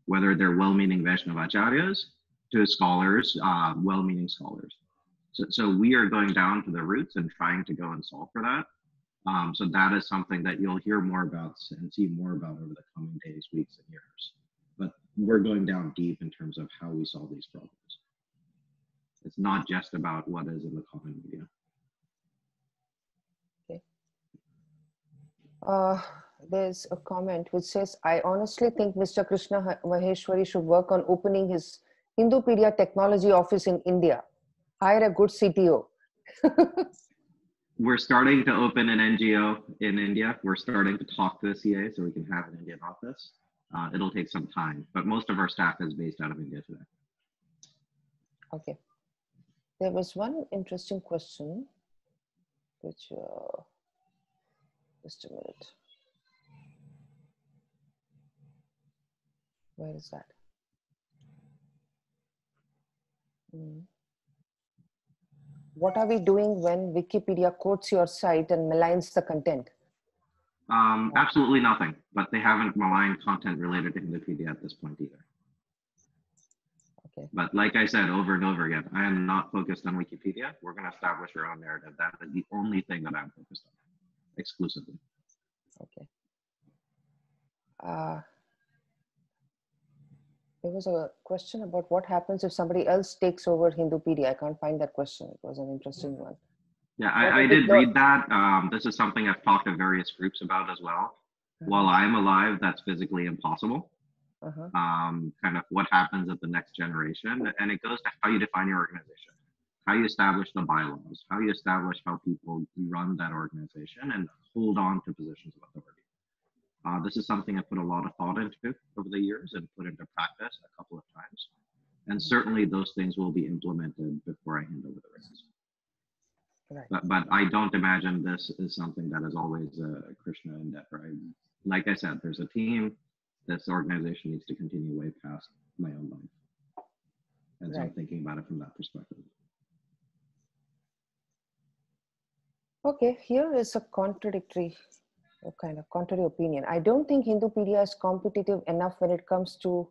whether they're well-meaning Vaishnavacharyas to scholars, well-meaning scholars. So we are going down to the roots and trying to go and solve for that. So that is something that you'll hear more about and see more about over the coming days, weeks, and years. But we're going down deep in terms of how we solve these problems. It's not just about what is in the common media. Okay. There's a comment which says, I honestly think Mr. Krishna Maheshwari should work on opening his Hindupedia technology office in India. Hire a good CTO. We're starting to open an NGO in India. We're starting to talk to the CA so we can have an Indian office. It'll take some time, but most of our staff is based out of India today. Okay. There was one interesting question, which, just a minute. Where is that? What are we doing when Wikipedia quotes your site and maligns the content? Absolutely nothing, but they haven't maligned content related to Hindupedia at this point either. Okay. But like I said over and over again, I am not focused on Wikipedia. We're going to establish our own narrative. That is the only thing that I'm focused on, exclusively. Okay. There was a question about what happens if somebody else takes over Hindupedia. I can't find that question. It was an interesting one. Yeah, I did read that. This is something I've talked to various groups about as well. While I'm alive, that's physically impossible. Kind of what happens at the next generation. And it goes to how you define your organization, how you establish the bylaws, how you establish how people run that organization and hold on to positions of authority. This is something I put a lot of thought into over the years and put into practice a couple of times. And certainly those things will be implemented before I hand over the reins. Right. But I don't imagine this is something that is always Krishna endeavor. Like I said, there's a team. This organization needs to continue way past my own life. And so I'm thinking about it from that perspective. Okay, here is a contrary opinion. I don't think Hindupedia is competitive enough when it comes to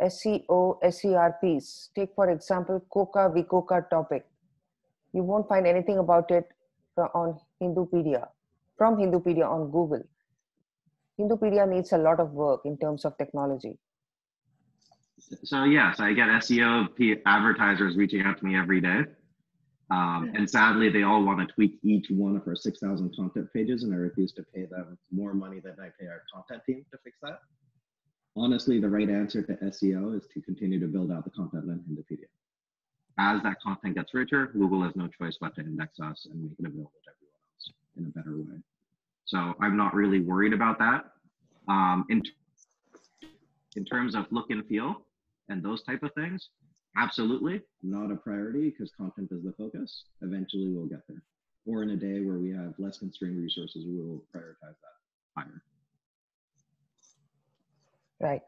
SEO, SERPs. Take, for example, Coca Vicoca topic. You won't find anything about it on Hindupedia, from Hindupedia on Google. Hindupedia needs a lot of work in terms of technology. So yes, I get SEO advertisers reaching out to me every day. And sadly, they all want to tweak each one of our 6,000 content pages, and I refuse to pay them more money than I pay our content team to fix that. Honestly, the right answer to SEO is to continue to build out the content on Hindupedia. As that content gets richer, Google has no choice but to index us and make it available to everyone else in a better way. So I'm not really worried about that. In terms of look and feel and those type of things, absolutely not a priority because content is the focus. Eventually we'll get there. Or in a day where we have less constrained resources, we will prioritize that higher. Right.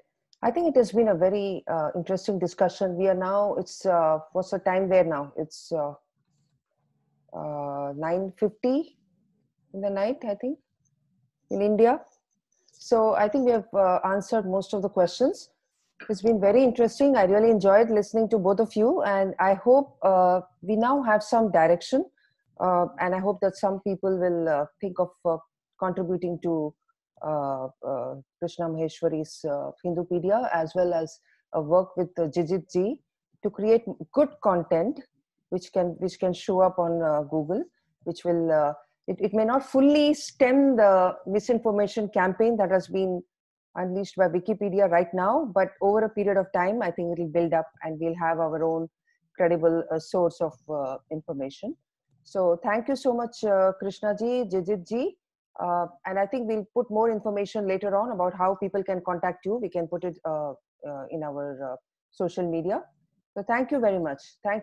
I think it has been a very interesting discussion. We are now, it's, what's the time there now? It's 9:50 in the night, I think, in India. So I think we have answered most of the questions. It's been very interesting. I really enjoyed listening to both of you, and I hope we now have some direction. And I hope that some people will think of contributing to Krishna Maheshwari's Hindupedia, as well as work with Jijith ji to create good content which can show up on Google, which will it may not fully stem the misinformation campaign that has been unleashed by Wikipedia right now, but over a period of time, I think it will build up and we'll have our own credible source of information. So thank you so much, Krishna ji, Jijith ji. And I think we'll put more information later on about how people can contact you. We can put it in our social media. So thank you very much.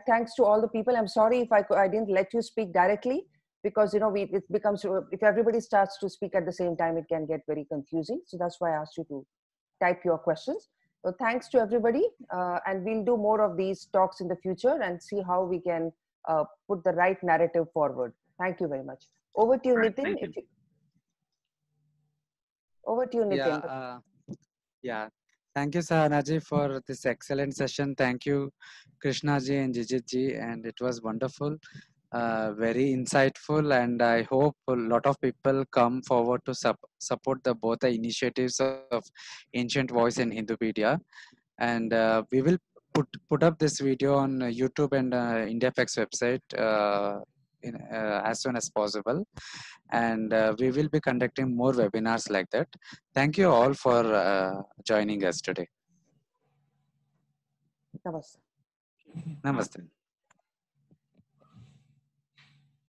Thanks to all the people. I'm sorry if I didn't let you speak directly, because it becomes, if everybody starts to speak at the same time, it can get very confusing. So that's why I asked you to type your questions. So thanks to everybody, and we'll do more of these talks in the future and see how we can put the right narrative forward. Thank you very much. Over to you, Nitin. Over to you, Nitin. Yeah. Thank you, Sahana ji, for this excellent session. Thank you, Krishna ji and Jijith ji, and it was wonderful, very insightful, and I hope a lot of people come forward to support both the initiatives of Ancient Voice and Hindupedia. And we will put up this video on YouTube and IndiaFacts website as soon as possible. And we will be conducting more webinars like that. Thank you all for joining us today. Namaste. Namaste.